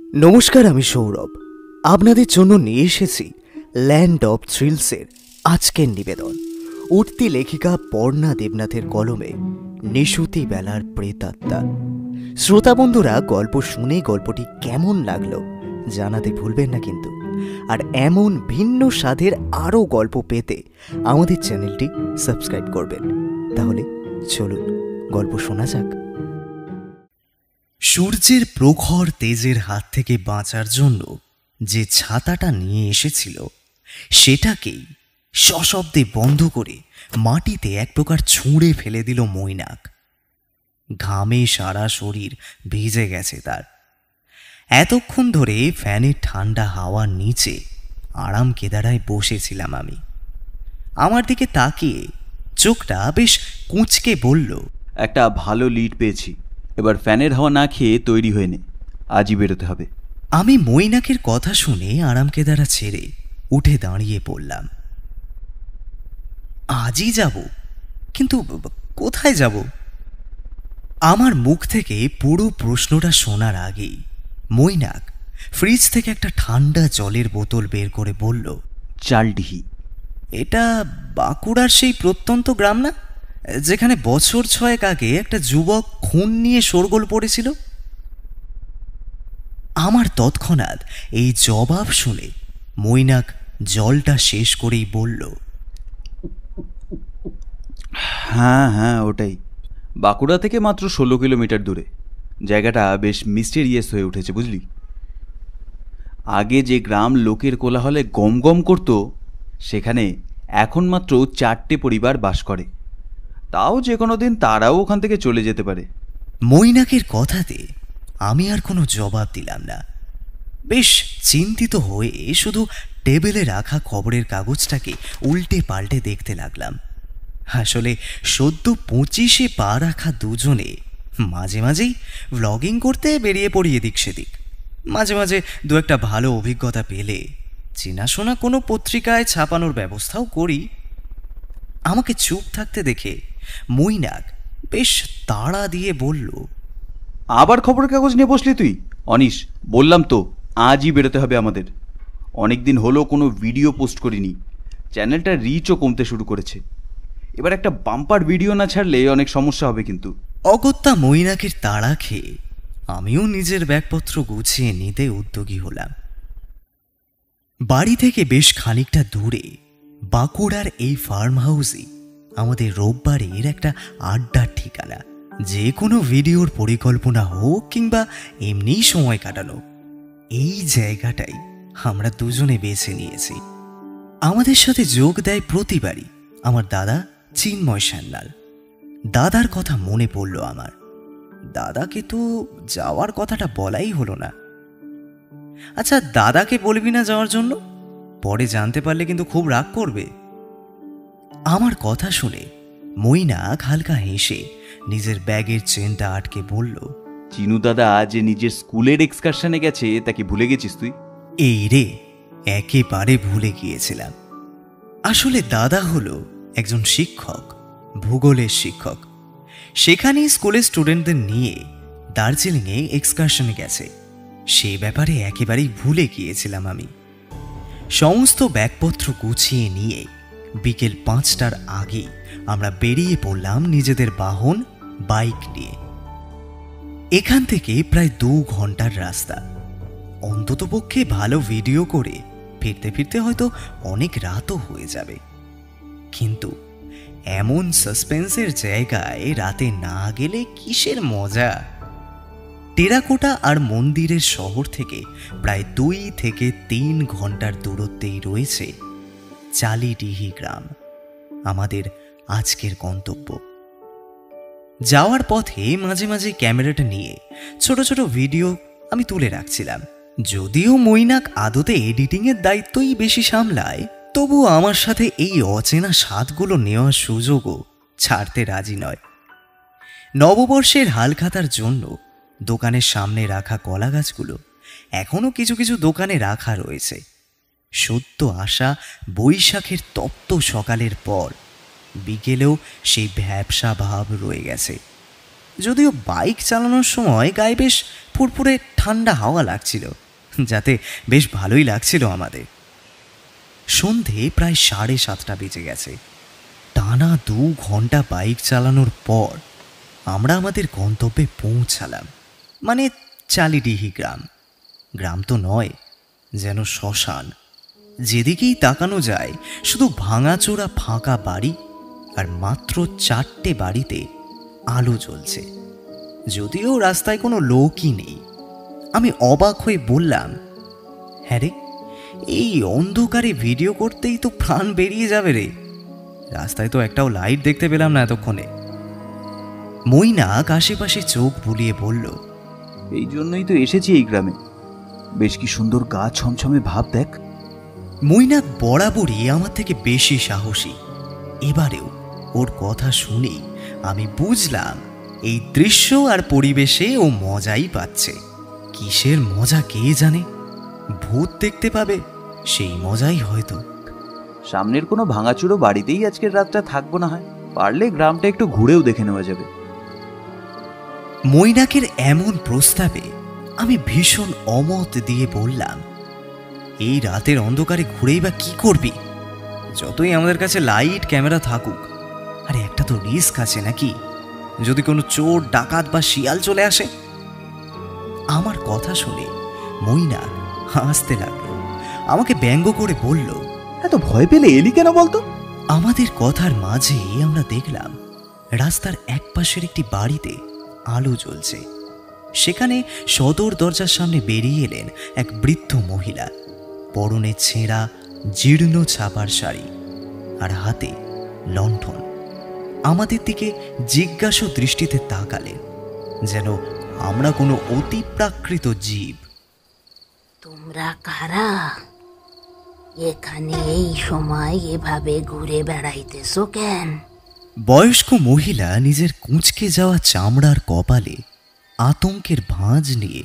নমস্কার, আমি সৌরভ। আপনাদের জন্য নিয়ে এসেছি ল্যান্ড অফ থ্রিলসের আজকের নিবেদন। উঠতি লেখিকা পর্ণা দেবনাথের কলমে নিশুতি বেলার প্রেতাত্মা। শ্রোতা বন্ধুরা, গল্প শুনে গল্পটি কেমন লাগলো জানাতে ভুলবেন না কিন্তু। আর এমন ভিন্ন স্বাদের আরও গল্প পেতে আমাদের চ্যানেলটি সাবস্ক্রাইব করবেন। তাহলে চলুন গল্প শোনা যাক। সূর্যের প্রখর তেজের হাত থেকে বাঁচার জন্য যে ছাতাটা নিয়ে এসেছিল সেটাকেই সশব্দে বন্ধ করে মাটিতে এক প্রকার ছুঁড়ে ফেলে দিল মৈনাক। ঘামে সারা শরীর ভিজে গেছে তার। এতক্ষণ ধরে ফ্যানের ঠান্ডা হাওয়ার নিচে আরাম কেদারায় বসেছিলাম আমি। আমার দিকে তাকিয়ে চোখটা বেশ কুঁচকে বলল, একটা ভালো লিড পেয়েছি, এবার ফ্যানের হাওয়া না খেয়ে তৈরি হয়ে নে, আজই বেরোতে হবে। আমি মৈনাকের কথা শুনে আরাম কেদারা ছেড়ে উঠে দাঁড়িয়ে পড়লাম। আজই যাব? কিন্তু কোথায় যাব? আমার মুখ থেকে পুরো প্রশ্নটা শোনার আগেই মৈনাক ফ্রিজ থেকে একটা ঠান্ডা জলের বোতল বের করে বলল, চালডিহি। এটা বাঁকুড়ার সেই প্রত্যন্ত গ্রাম না, যেখানে বছর 6 আগে একটা যুবক খুন নিয়ে শোরগোল পড়েছিল? আমার তৎক্ষণাৎ এই জবাব শুনে মৈনাক জলটা শেষ করেই বলল, হ্যাঁ ওটাই। বাঁকুড়া থেকে মাত্র 16 কিলোমিটার দূরে। জায়গাটা বেশ মিস্টেরিয়াস হয়ে উঠেছে, বুঝলি। আগে যে গ্রাম লোকের কোলাহলে গম গম করত, সেখানে এখন মাত্র 4টে পরিবার বাস করে। তাও যে কোনো দিন তারাও ওখান থেকে চলে যেতে পারে। মৈনাকের কথাতে আমি আর কোনো জবাব দিলাম না। বেশ চিন্তিত হয়ে শুধু টেবিলে রাখা খবরের কাগজটাকে উল্টে পাল্টে দেখতে লাগলাম। আসলে সদ্য 25-এ পা রাখা দুজনে মাঝে মাঝেই ব্লগিং করতে বেরিয়ে পড়ি এদিক সেদিক। মাঝে মাঝে দু একটা ভালো অভিজ্ঞতা পেলে চেনাশোনা কোনো পত্রিকায় ছাপানোর ব্যবস্থাও করি। আমাকে চুপ থাকতে দেখে মৈনাক বেশ তাড়া দিয়ে বলল, আবার খবরের কাগজ নিয়ে বসলি তুই? অনিশ, বললাম তো আজই বেরোতে হবে আমাদের। অনেক দিন হলো কোনো ভিডিও পোস্ট করিনি। চ্যানেলটার রিচও কমতে শুরু করেছে। এবার একটা বাম্পার ভিডিও না ছাড়লে অনেক সমস্যা হবে কিন্তু। অগত্যা মৈনাকের তাড়া খেয়ে আমিও নিজের ব্যাগপত্র গুছিয়ে নিতে উদ্যোগী হলাম। বাড়ি থেকে বেশ খানিকটা দূরে বাঁকুড়ার এই ফার্ম হাউসই আমাদের রোববারের একটা আড্ডার ঠিকানা। যে কোনো ভিডিওর পরিকল্পনা হোক কিংবা এমনি সময় কাটানো, এই জায়গাটাই আমরা দুজনে বেছে নিয়েছি। আমাদের সাথে যোগ দেয় প্রতিবারই আমার দাদা চিন্ময় সান্যাল। দাদার কথা মনে পড়ল আমার। দাদাকে তো যাওয়ার কথাটা বলাই হলো না। আচ্ছা, দাদাকে বলবি না যাওয়ার জন্য? পরে জানতে পারলে কিন্তু খুব রাগ করবে। আমার কথা শুনে মৈনাক হালকা হেসে নিজের ব্যাগের চেনটা আটকে বলল, চিনু দাদা যে নিজের স্কুলের এক্সকারশনে গেছে তাকে ভুলে গেছিস তুই? এই রে, একেবারে ভুলে গিয়েছিলাম। আসলে দাদা হলো একজন শিক্ষক, ভূগোলের শিক্ষক। সেখানেই স্কুলের স্টুডেন্টদের নিয়ে দার্জিলিংয়ে এক্সকারশনে গেছে। সে ব্যাপারে একেবারেই ভুলে গিয়েছিলাম আমি। সমস্ত ব্যাগপত্র গুছিয়ে নিয়ে বিকেল 5টার আগেই আমরা বেরিয়ে পড়লাম নিজেদের বাহন বাইক নিয়ে। এখান থেকে প্রায় 2 ঘন্টার রাস্তা। অন্ততপক্ষে ভালো ভিডিও করে ফিরতে ফিরতে হয়তো অনেক রাতও হয়ে যাবে। কিন্তু এমন সাসপেন্সের জায়গায় রাতে না গেলে কিসের মজা? টেরাকোটা আর মন্দিরের শহর থেকে প্রায় 2 থেকে 3 ঘন্টার দূরত্বেই রয়েছে চালিডিহি গ্রাম, আমাদের আজকের গন্তব্য। যাওয়ার পথে মাঝে মাঝে ক্যামেরাটা নিয়ে ছোট ছোট ভিডিও আমি তুলে রাখছিলাম। যদিও মৈনাক আদতে এডিটিংয়ের দায়িত্বই বেশি সামলায়, তবুও আমার সাথে এই অচেনা স্বাদগুলো নেওয়ার সুযোগও ছাড়তে রাজি নয়। নববর্ষের হালখাতার জন্য দোকানের সামনে রাখা কলা গাছগুলো এখনও কিছু কিছু দোকানে রাখা রয়েছে। সদ্য আসা বৈশাখের তপ্ত সকালের পর বিকেলেও সেই ভ্যাপসা ভাব রয়ে গেছে। যদিও বাইক চালানোর সময় গায়ে বেশ ফুরফুরে ঠান্ডা হাওয়া লাগছিল, যাতে বেশ ভালোই লাগছিল আমাদের। সন্ধে প্রায় 7:30 বেজে গেছে। টানা 2 ঘন্টা বাইক চালানোর পর আমরা আমাদের গন্তব্যে পৌঁছালাম। মানে চালিডিহি গ্রাম। গ্রাম তো নয়, যেন শ্মশান। যেদিকেই তাকানো যায় শুধু ভাঙাচোরা ফাঁকা বাড়ি, আর মাত্র 4টে বাড়িতে আলো জ্বলছে, যদিও রাস্তায় কোনো লোকই নেই। আমি অবাক হয়ে বললাম, হ্যাঁ রে, এই অন্ধকারে ভিডিও করতেই তো প্রাণ বেরিয়ে যাবে রে। রাস্তায় তো একটাও লাইট দেখতে পেলাম না এতক্ষণে। মৈনাক আশেপাশে চোখ বুলিয়ে বলল, এই জন্যই তো এসেছি এই গ্রামে। বেশ কি সুন্দর গা ছমছমে ভাব দেখ। মৈনাক বরাবরই আমার থেকে বেশি সাহসী। এবারেও ওর কথা শুনেই আমি বুঝলাম এই দৃশ্য আর পরিবেশে ও মজাই পাচ্ছে। কিসের মজা কে জানে, ভূত দেখতে পাবে সেই মজাই হয়তো। সামনের কোনো ভাঙাচুরো বাড়িতেই আজকের রাতটা থাকবো না হয়, পারলে গ্রামটা একটু ঘুরেও দেখে নেওয়া যাবে। মৈনাকের এমন প্রস্তাবে আমি ভীষণ অমত দিয়ে বললাম, এই রাতের অন্ধকারে ঘুরেই বা কি করবি? যতই আমাদের কাছে লাইট ক্যামেরা থাকুক, আরে একটা তো রিস্ক আছে নাকি? যদি কোনো চোর ডাকাত বা শিয়াল চলে আসে? আমার কথা শুনে মৈনাক হাসতে লাগলো, আমাকে ব্যঙ্গ করে বলল, এত ভয় পেলে এলি কেন বলতো? আমাদের কথার মাঝে আমরা দেখলাম রাস্তার এক পাশের একটি বাড়িতে আলো জ্বলছে। সেখানে সদর দরজার সামনে বেরিয়ে এলেন এক বৃদ্ধ মহিলা, পরনে ছেঁড়া জীর্ণ ছাপার শাড়ি আর হাতে লণ্ঠন। আমাদের দিকে জিজ্ঞাসু দৃষ্টিতে তাকালেন, যেন আমরা কোনো অতিপ্রাকৃত জীব। তোমরা কারা? এখানে এই সময় এভাবে ঘুরে বেড়াইতেছো কেন? বয়স্ক মহিলা নিজের কুঁচকে যাওয়া চামড়ার কপালে আতঙ্কের ভাঁজ নিয়ে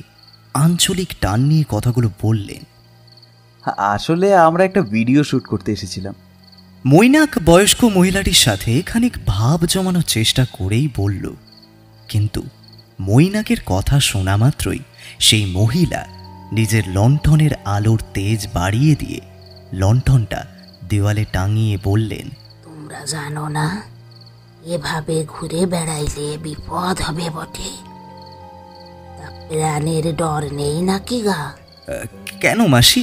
আঞ্চলিক টান নিয়ে কথাগুলো বললেন। আসলে আমরা একটা ভিডিও শুট করতে এসেছিলাম। মৈনাক বয়স্ক মহিলাটির সাথে খানিক ভাব জমানোর চেষ্টা করেই বলল, কিন্তু মৈনাকের কথা শোনা মাত্রই সেই মহিলা নিজের লণ্ঠনের আলোর তেজ বাড়িয়ে দিয়ে লণ্ঠনটা দেওয়ালে টাঙিয়ে বললেন, তোমরা জানো না এভাবে ঘুরে বেড়াইলে বিপদ হবে বটে? তা প্রাণের ডর নেই নাকি গা? কেন মাসি,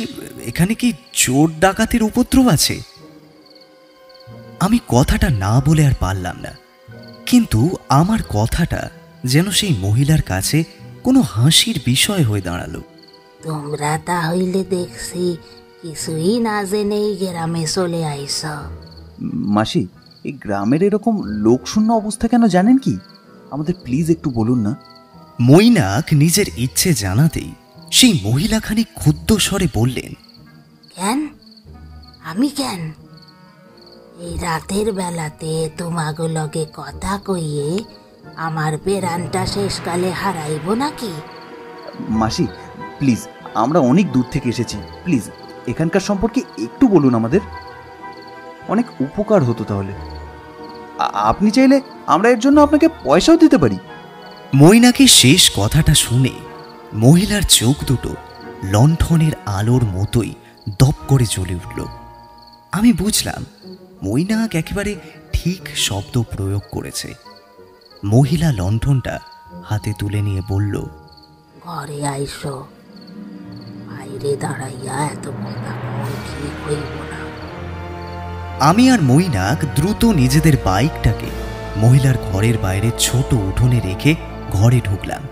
এখানে কি চোর ডাকাতির উপদ্রব আছে? আমি কথাটা না বলে আর পারলাম না, কিন্তু আমার কথাটা যেন সেই মহিলার কাছে কোনো হাসির বিষয় হয়ে দাঁড়ালো। তোমরা তাহলে দেখছি কিছুই না জেনেই গ্রামে চলে আইস। মাসি, এই গ্রামের এরকম লোকশূন্য অবস্থা কেন জানেন কি? আমাদের প্লিজ একটু বলুন না। মৈনাক নিজের ইচ্ছে জানাতেই সেই মহিলাখানি ক্ষুব্ধ স্বরে বললেন, কেন? আমি কেন? এই রাতের বেলাতে তোমাগো লগে কথা কইয়ে আমার পেরানটা শেষকালে হারাইব নাকি? মাসি প্লিজ, আমরা অনেক দূর থেকে এসেছি, প্লিজ এখানকার সম্পর্কে একটু বলুন, আমাদের অনেক উপকার হতো। তাহলে আপনি চাইলে আমরা এর জন্য আপনাকে পয়সাও দিতে পারি। মৈনাকের শেষ কথাটা শুনে মহিলার চোখ দুটো লণ্ঠনের আলোর মতোই দপ করে জ্বলে উঠল। আমি বুঝলাম মৈনাক একেবারে ঠিক শব্দ প্রয়োগ করেছে। মহিলা লণ্ঠনটা হাতে তুলে নিয়ে বলল, ঘরে আইসো, বাইরে দাঁড়াইয়া এত কথা ঠিক হইব না। আমি আর মৈনাক দ্রুত নিজেদের বাইকটাকে মহিলার ঘরের বাইরে ছোট উঠোনে রেখে ঘরে ঢুকলাম।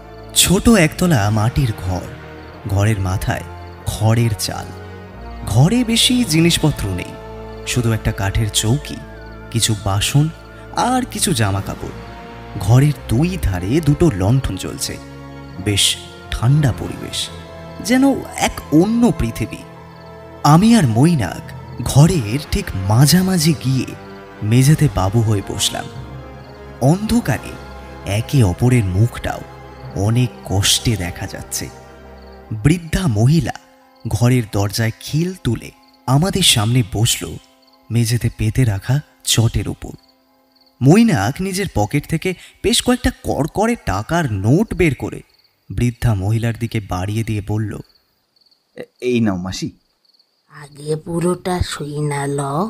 ছোট একতলা মাটির ঘর, ঘরের মাথায় খড়ের চাল। ঘরে বেশি জিনিসপত্র নেই, শুধু একটা কাঠের চৌকি, কিছু বাসন আর কিছু জামা কাপড়। ঘরের 2 ধারে 2টো লণ্ঠন জ্বলছে। বেশ ঠান্ডা পরিবেশ, যেন এক অন্য পৃথিবী। আমি আর মৈনাক ঘরের ঠিক মাঝামাঝি গিয়ে মেঝেতে বাবু হয়ে বসলাম। অন্ধকারে একে অপরের মুখটাও অনেক কষ্টে দেখা যাচ্ছে। বৃদ্ধা মহিলা ঘরের দরজায় খিল তুলে আমাদের সামনে বসল মেঝেতে পেতে রাখা চটের উপর। মৈনাক নিজের পকেট থেকে বেশ কয়েকটা কড়কড়ে টাকার নোট বের করে বৃদ্ধা মহিলার দিকে বাড়িয়ে দিয়ে বলল, এই নাও মাসি। আগে পুরোটা শুই না লও,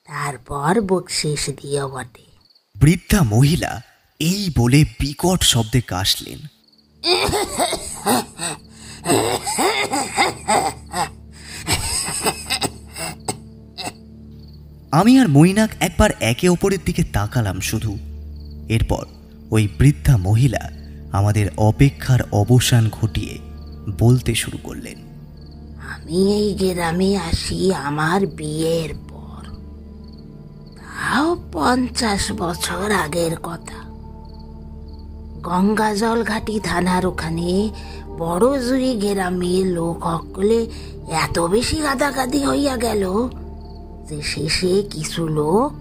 তারপর বকশিস দিও বটে। বৃদ্ধা মহিলা এই বলে বিকট শব্দে কাশলেন। আমি আর মৈনাক একবার একে অপরের দিকে তাকালাম শুধু। এরপর ওই বৃদ্ধা মহিলা আমাদের অপেক্ষার অবসান ঘটিয়ে বলতে শুরু করলেন, আমি এই গ্রামে আসি আমার বিয়ের পর, তাও 50 বছর আগের কথা। গঙ্গাজল ঘাটি থানার ওখানে বড় জুড়ি গ্রামে লোক সকলে এত বেশি গাদাগাদি হইয়া গেল যে শেষে কিছু লোক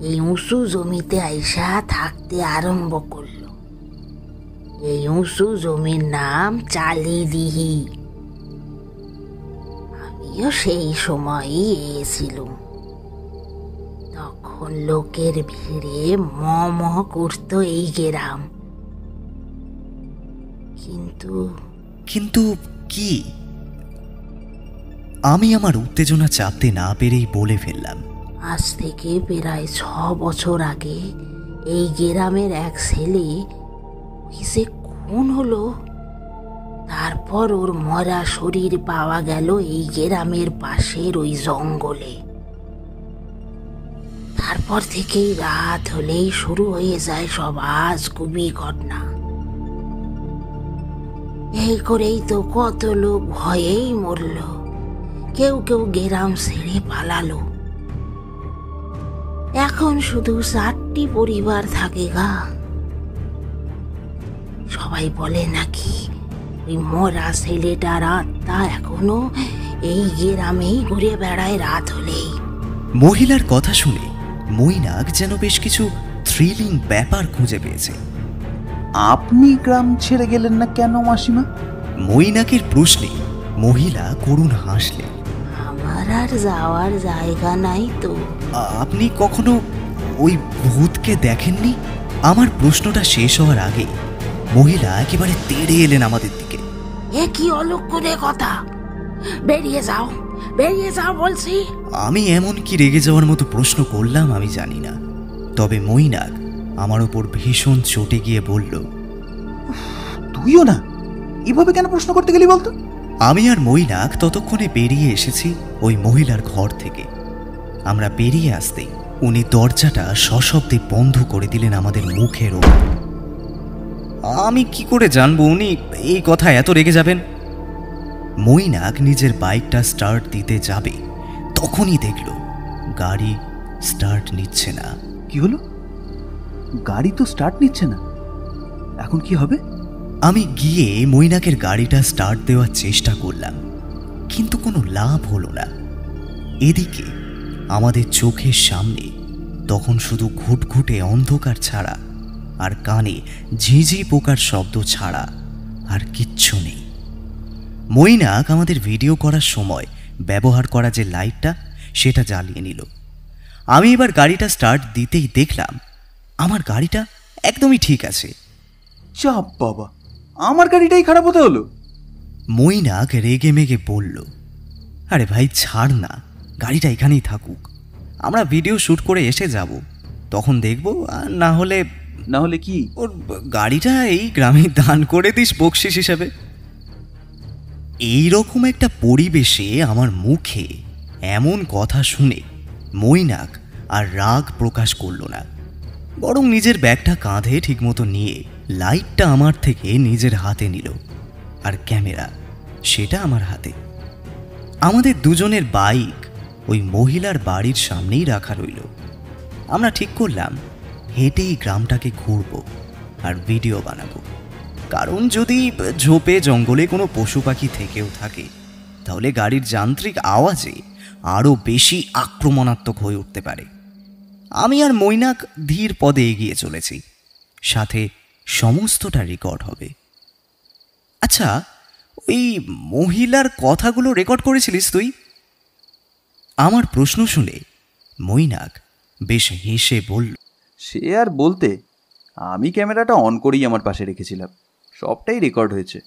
এই উঁচু জমিতে আইসা থাকতে আরম্ভ করল। এই উঁচু জমির নাম চালিদিহি। আমিও সেই সময়ই এসেছিলুম। তখন লোকের ভিড়ে ম করত এই গ্রাম। কিন্তু কি? আমি আমার উত্তেজনা চাপতে না পেরেই বলে ফেললাম, আজ থেকে প্রায় 6 বছর আগে এই গ্রামের এক ছেলে সে খুন হলো। তারপর ওর মরা শরীর পাওয়া গেল এই গ্রামের পাশের ওই জঙ্গলে। তারপর থেকেই রাত হলেই শুরু হয়ে যায় সব আজগুবি ঘটনা। এই করেই তো কত লোক ভয়েই মরল, কেউ কেউ গ্রাম ছেড়ে পালালো। এখন শুধু 4টি পরিবার থাকে গা। সবাই বলে নাকি ওই মরা ছেলেটার আত্মা এখনো এই গ্রামেই ঘুরে বেড়ায় রাত হলেই। মহিলার কথা শুনে মৈনাক যেন বেশ কিছু থ্রিলিং ব্যাপার খুঁজে পেয়েছে। আপনি গ্রাম ছেড়ে গেলেন না কেন মাসিমা? মৈনাকের প্রশ্নে মহিলা করুণ হাসলেন। আমার আর যাওয়ার জায়গা নাই তো। আপনি কখনো ওই ভূতকে দেখেননি? আমার প্রশ্নটা শেষ হওয়ার আগে মহিলা একেবারে তেড়ে এলেন আমাদের দিকে। এ কি অলুক করে কথা! বেরিয়ে যাও, বেরিয়ে যাও বলছি। আমি এমন কি রেগে যাওয়ার মতো প্রশ্ন করলাম আমি জানি না, তবে মৈনাক আমার ওপর ভীষণ চটে গিয়ে বলল, তুইও না এভাবে কেন প্রশ্ন করতে গেলি বলতো? আমি আর মৈনাক ততক্ষণে বেরিয়ে এসেছি ওই মহিলার ঘর থেকে। আমরা বেরিয়ে আসতেই উনি দরজাটা সশব্দে বন্ধ করে দিলেন আমাদের মুখের ওপর। আমি কি করে জানবো উনি এই কথা এত রেগে যাবেন? মৈনাক নিজের বাইকটা স্টার্ট দিতে যাবে, তখনই দেখল গাড়ি স্টার্ট নিচ্ছে না। কি হলো? গাড়ি তো স্টার্ট নিচ্ছে না, এখন কি হবে? আমি গিয়ে মৈনাকের গাড়িটা স্টার্ট দেওয়ার চেষ্টা করলাম, কিন্তু কোনো লাভ হলো না। এদিকে আমাদের চোখের সামনে তখন শুধু ঘুটঘুটে অন্ধকার ছাড়া আর কানে ঝিঝি পোকার শব্দ ছাড়া আর কিচ্ছু নেই। মৈনাক আমাদের ভিডিও করার সময় ব্যবহার করা যে লাইটটা সেটা জ্বালিয়ে নিল। আমি এবার গাড়িটা স্টার্ট দিতেই দেখলাম আমার গাড়িটা একদমই ঠিক আছে। চাপ বাবা, আমার গাড়িটাই খারাপ হতে হলো। মৈনাক রেগে মেগে বলল, আরে ভাই ছাড় না, গাড়িটা এখানেই থাকুক, আমরা ভিডিও শ্যুট করে এসে যাব, তখন দেখব। আর না হলে কি ওর গাড়িটা এই গ্রামে দান করে দিস বকশিস হিসাবে। এইরকম একটা পরিবেশে আমার মুখে এমন কথা শুনে মৈনাক আর রাগ প্রকাশ করল না, বরং নিজের ব্যাগটা কাঁধে ঠিকমতো নিয়ে লাইটটা আমার থেকে নিজের হাতে নিল, আর ক্যামেরা সেটা আমার হাতে। আমাদের দুজনের বাইক ওই মহিলার বাড়ির সামনেই রাখা রইল। আমরা ঠিক করলাম হেঁটেই গ্রামটাকে ঘুরব আর ভিডিও বানাবো, কারণ যদি ঝোপে জঙ্গলে কোনো পশু পাখি থেকেও থাকে তাহলে গাড়ির যান্ত্রিক আওয়াজে আরও বেশি আক্রমণাত্মক হয়ে উঠতে পারে। আমি আর মৈনাক ধীর পদে এগিয়ে চলেছি, সাথে সমস্তটা রেকর্ড হবে। আচ্ছা, ওই মহিলার কথাগুলো রেকর্ড করেছিলিস তুই? আমার প্রশ্ন শুনে মৈনাক বেশ হেসে বলল, সে আর বলতে, আমি ক্যামেরাটা অন করেই আমার পাশে রেখেছিলাম, সবটাই রেকর্ড হয়েছে।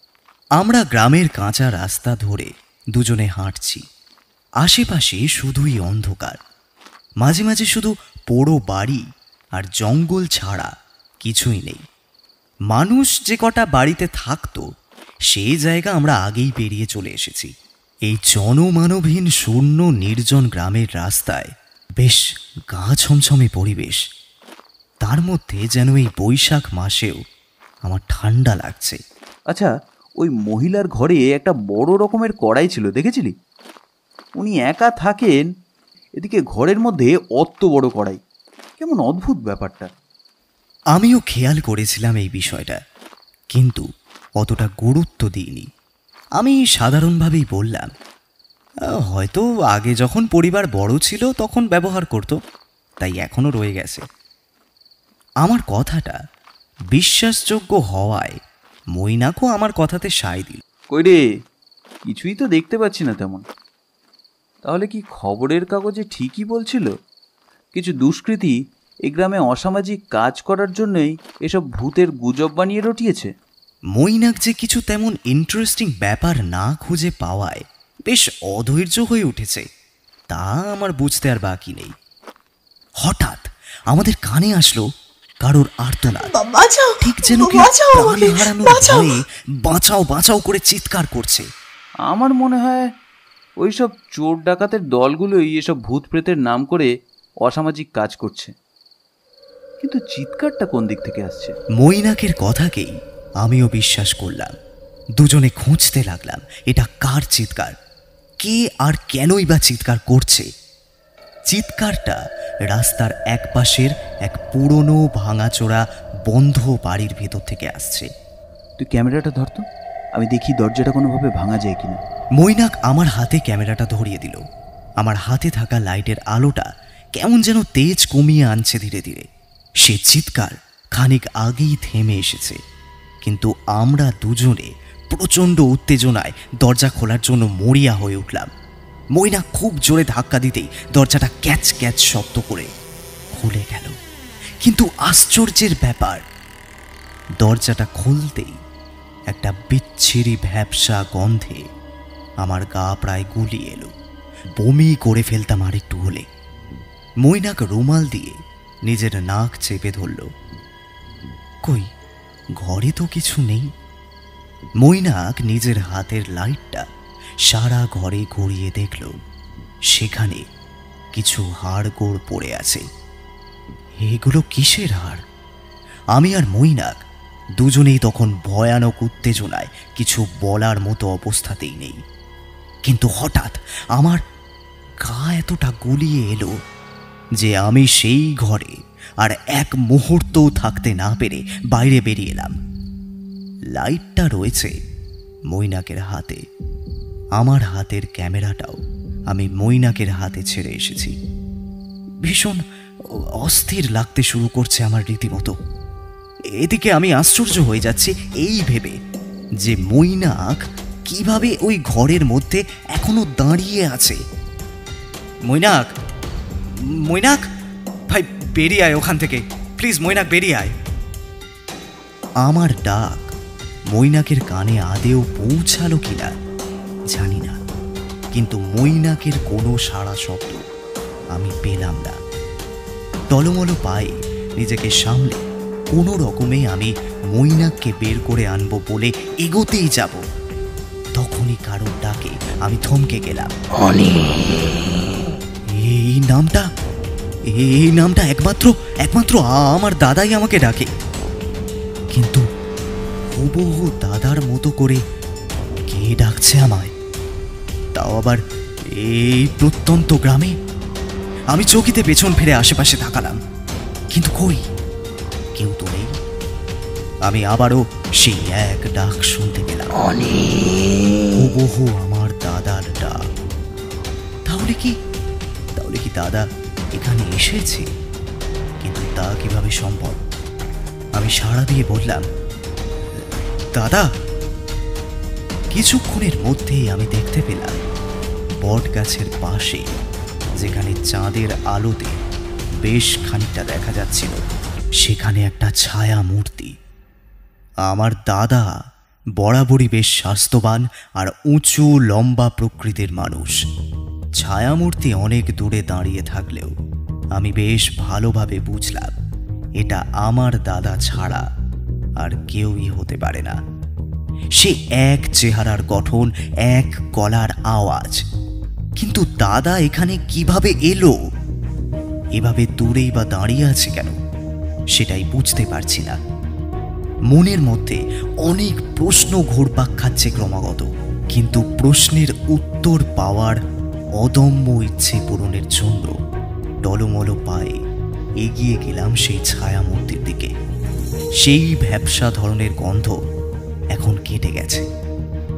আমরা গ্রামের কাঁচা রাস্তা ধরে দুজনে হাঁটছি। আশেপাশে শুধুই অন্ধকার, মাঝে মাঝে শুধু পোড়ো বাড়ি আর জঙ্গল ছাড়া কিছুই নেই। মানুষ যে কটা বাড়িতে থাকতো সেই জায়গা আমরা আগেই পেরিয়ে চলে এসেছি। এই জনমানবহীন শূন্য নির্জন গ্রামের রাস্তায় বেশ গা ছমছমে পরিবেশ। তার মধ্যে যেন এই বৈশাখ মাসেও আমার ঠান্ডা লাগছে। আচ্ছা, ওই মহিলার ঘরে একটা বড় রকমের কড়াই ছিল, দেখেছিলি? উনি একা থাকেন, এদিকে ঘরের মধ্যে অত বড় কড়াই, কেমন অদ্ভুত ব্যাপারটা। আমিও খেয়াল করেছিলাম এই বিষয়টা, কিন্তু অতটা গুরুত্ব দিইনি। আমি সাধারণভাবেই বললাম, হয়তো আগে যখন পরিবার বড় ছিল তখন ব্যবহার করত, তাই এখনও রয়ে গেছে। আমার কথাটা বিশ্বাসযোগ্য হওয়ায় মৈনাকও আমার কথাতে সায় দিল। কই রে, কিছুই তো দেখতে পাচ্ছি না তেমন। তাহলে কি খবরের কাগজে ঠিকই বলছিল? কিছু দুষ্কৃতী এই গ্রামে অসামাজিক কাজ করার জন্যই এসব ভূতের গুজব বানিয়ে রটিয়েছে। মৈনাক যে কিছু তেমন ইন্টারেস্টিং ব্যাপার না খুঁজে পাওয়ায় বেশ অধৈর্য হয়ে উঠেছে, তা আমার বুঝতে আর বাকি নেই। হঠাৎ আমাদের কানে আসলো কারোর আর্তনাদ, ঠিক যেন কেউ প্রাণ হারানোর ভয়ে বাঁচাও বাঁচাও করে চিৎকার করছে। আমার মনে হয় ওইসব চোর ডাকাতের দলগুলোই এসব ভূত প্রেতের নাম করে অসামাজিক কাজ করছে। কিন্তু চিৎকারটা কোন দিক থেকে আসছে? মৈনাকের কথাকেই আমিও বিশ্বাস করলাম। দুজনে খুঁজতে লাগলাম এটা কার চিৎকার, কে আর কেনই বা চিৎকার করছে। চিৎকারটা রাস্তার এক পাশের এক পুরনো ভাঙাচোরা বন্ধ বাড়ির ভেতর থেকে আসছে। তুই ক্যামেরাটা ধরতো, আমি দেখি দরজাটা কোনোভাবে ভাঙা যায় কিনা। মৈনাক আমার হাতে ক্যামেরাটা ধরিয়ে দিল। আমার হাতে থাকা লাইটের আলোটা কেমন যেন তেজ কমিয়ে আনছে ধীরে ধীরে। সে চিৎকার খানিক আগেই থেমে এসেছে, কিন্তু আমরা দুজনে প্রচণ্ড উত্তেজনায় দরজা খোলার জন্য মরিয়া হয়ে উঠলাম। মৈনাক খুব জোরে ধাক্কা দিতেই দরজাটা ক্যাচ ক্যাচ শব্দ করে খুলে গেল। কিন্তু আশ্চর্যের ব্যাপার, দরজাটা খুলতেই একটা বিচ্ছিরি ভ্যাপসা গন্ধে আমার গা প্রায় গুলিয়ে এলো। বমি করে ফেলতাম আর একটু হলে। মৈনাক রুমাল দিয়ে নিজের নাক চেপে ধরল। কই, ঘরে তো কিছু নেই। মৈনাক নিজের হাতের লাইটটা সারা ঘরে ঘুরিয়ে দেখল, সেখানে কিছু হাড়গোড় পড়ে আছে। এগুলো কিসের হাড়? আমি আর মৈনাক দুজনেই তখন ভয়ানক উত্তেজনায় কিছু বলার মতো অবস্থাতেই নেই। কিন্তু হঠাৎ আমার গা এতটা গুলিয়ে এলো যে আমি সেই ঘরে আর এক মুহূর্তও থাকতে না পেরে বাইরে বেরিয়ে এলাম। লাইটটা রয়েছে মৈনাকের হাতে, আমার হাতের ক্যামেরাটাও আমি মৈনাকের হাতে ছেড়ে এসেছি। ভীষণ অস্থির লাগতে শুরু করছে আমার রীতিমতো। এদিকে আমি আশ্চর্য হয়ে যাচ্ছি এই ভেবে যে মৈনাক কিভাবে ওই ঘরের মধ্যে এখনো দাঁড়িয়ে আছে। মৈনাক, মৈনাক ভাই, বেরিয়ে আয় ওখান থেকে প্লিজ। মৈনাক, বেরিয়ে আয়। আমার ডাক মৈনাকের কানে আদেও পৌঁছালো কিনা জানি না, কিন্তু মৈনাকের কোনো সাড়া শব্দ আমি পেলাম না। টলমলো পায়ে নিজেকে সামলে কোনো রকমে আমি মৈনাককে বের করে আনবো বলে এগোতেই যাব, তখনই কারোর ডাকে আমি থমকে গেলাম। এই নামটা একমাত্র আমার দাদাই আমাকে ডাকে, কিন্তু হুবহু দাদার মতো করে কে ডাকছে আমায়, তাও আবার এই প্রত্যন্ত গ্রামে। আমি চকিতে পেছন ফিরে আশেপাশে তাকালাম, কিন্তু কই, কেউ তো নেই। আমি আবারও সেই এক ডাক শুনতে পেলাম, হুবহু আমার দাদার ডাক। তাহলে কি দাদা এখানে এসেছে? কিন্তু তা কিভাবে সম্ভব? আমি সাড়া দিয়ে বললাম, দাদা। কিছুক্ষণের মধ্যেই আমি দেখতে পেলাম বট গাছের পাশে, যেখানে চাঁদের আলোতে বেশ খানিকটা দেখা যাচ্ছিল, সেখানে একটা ছায়া মূর্তি। আমার দাদা বরাবরই বেশ স্বাস্থ্যবান আর উঁচু লম্বা প্রকৃতির মানুষ। ছায়ামূর্তি অনেক দূরে দাঁড়িয়ে থাকলেও আমি বেশ ভালোভাবে বুঝলাম এটা আমার দাদা ছাড়া আর কেউই হতে পারে না। সে এক চেহারার গঠন, এক গলার আওয়াজ। কিন্তু দাদা এখানে কিভাবে এলো? এভাবে দূরেই বা দাঁড়িয়ে আছে কেন? সেটাই বুঝতে পারছি না। মনের মধ্যে অনেক প্রশ্ন ঘুরপাক খাচ্ছে ক্রমাগত, কিন্তু প্রশ্নের উত্তর পাওয়ার অদম্য ইচ্ছে পূরণের জন্য টলমল পায়ে এগিয়ে গেলাম সেই ছায়ামূর্তির দিকে। সেই ভ্যাপসা ধরনের গন্ধ এখন কেটে গেছে।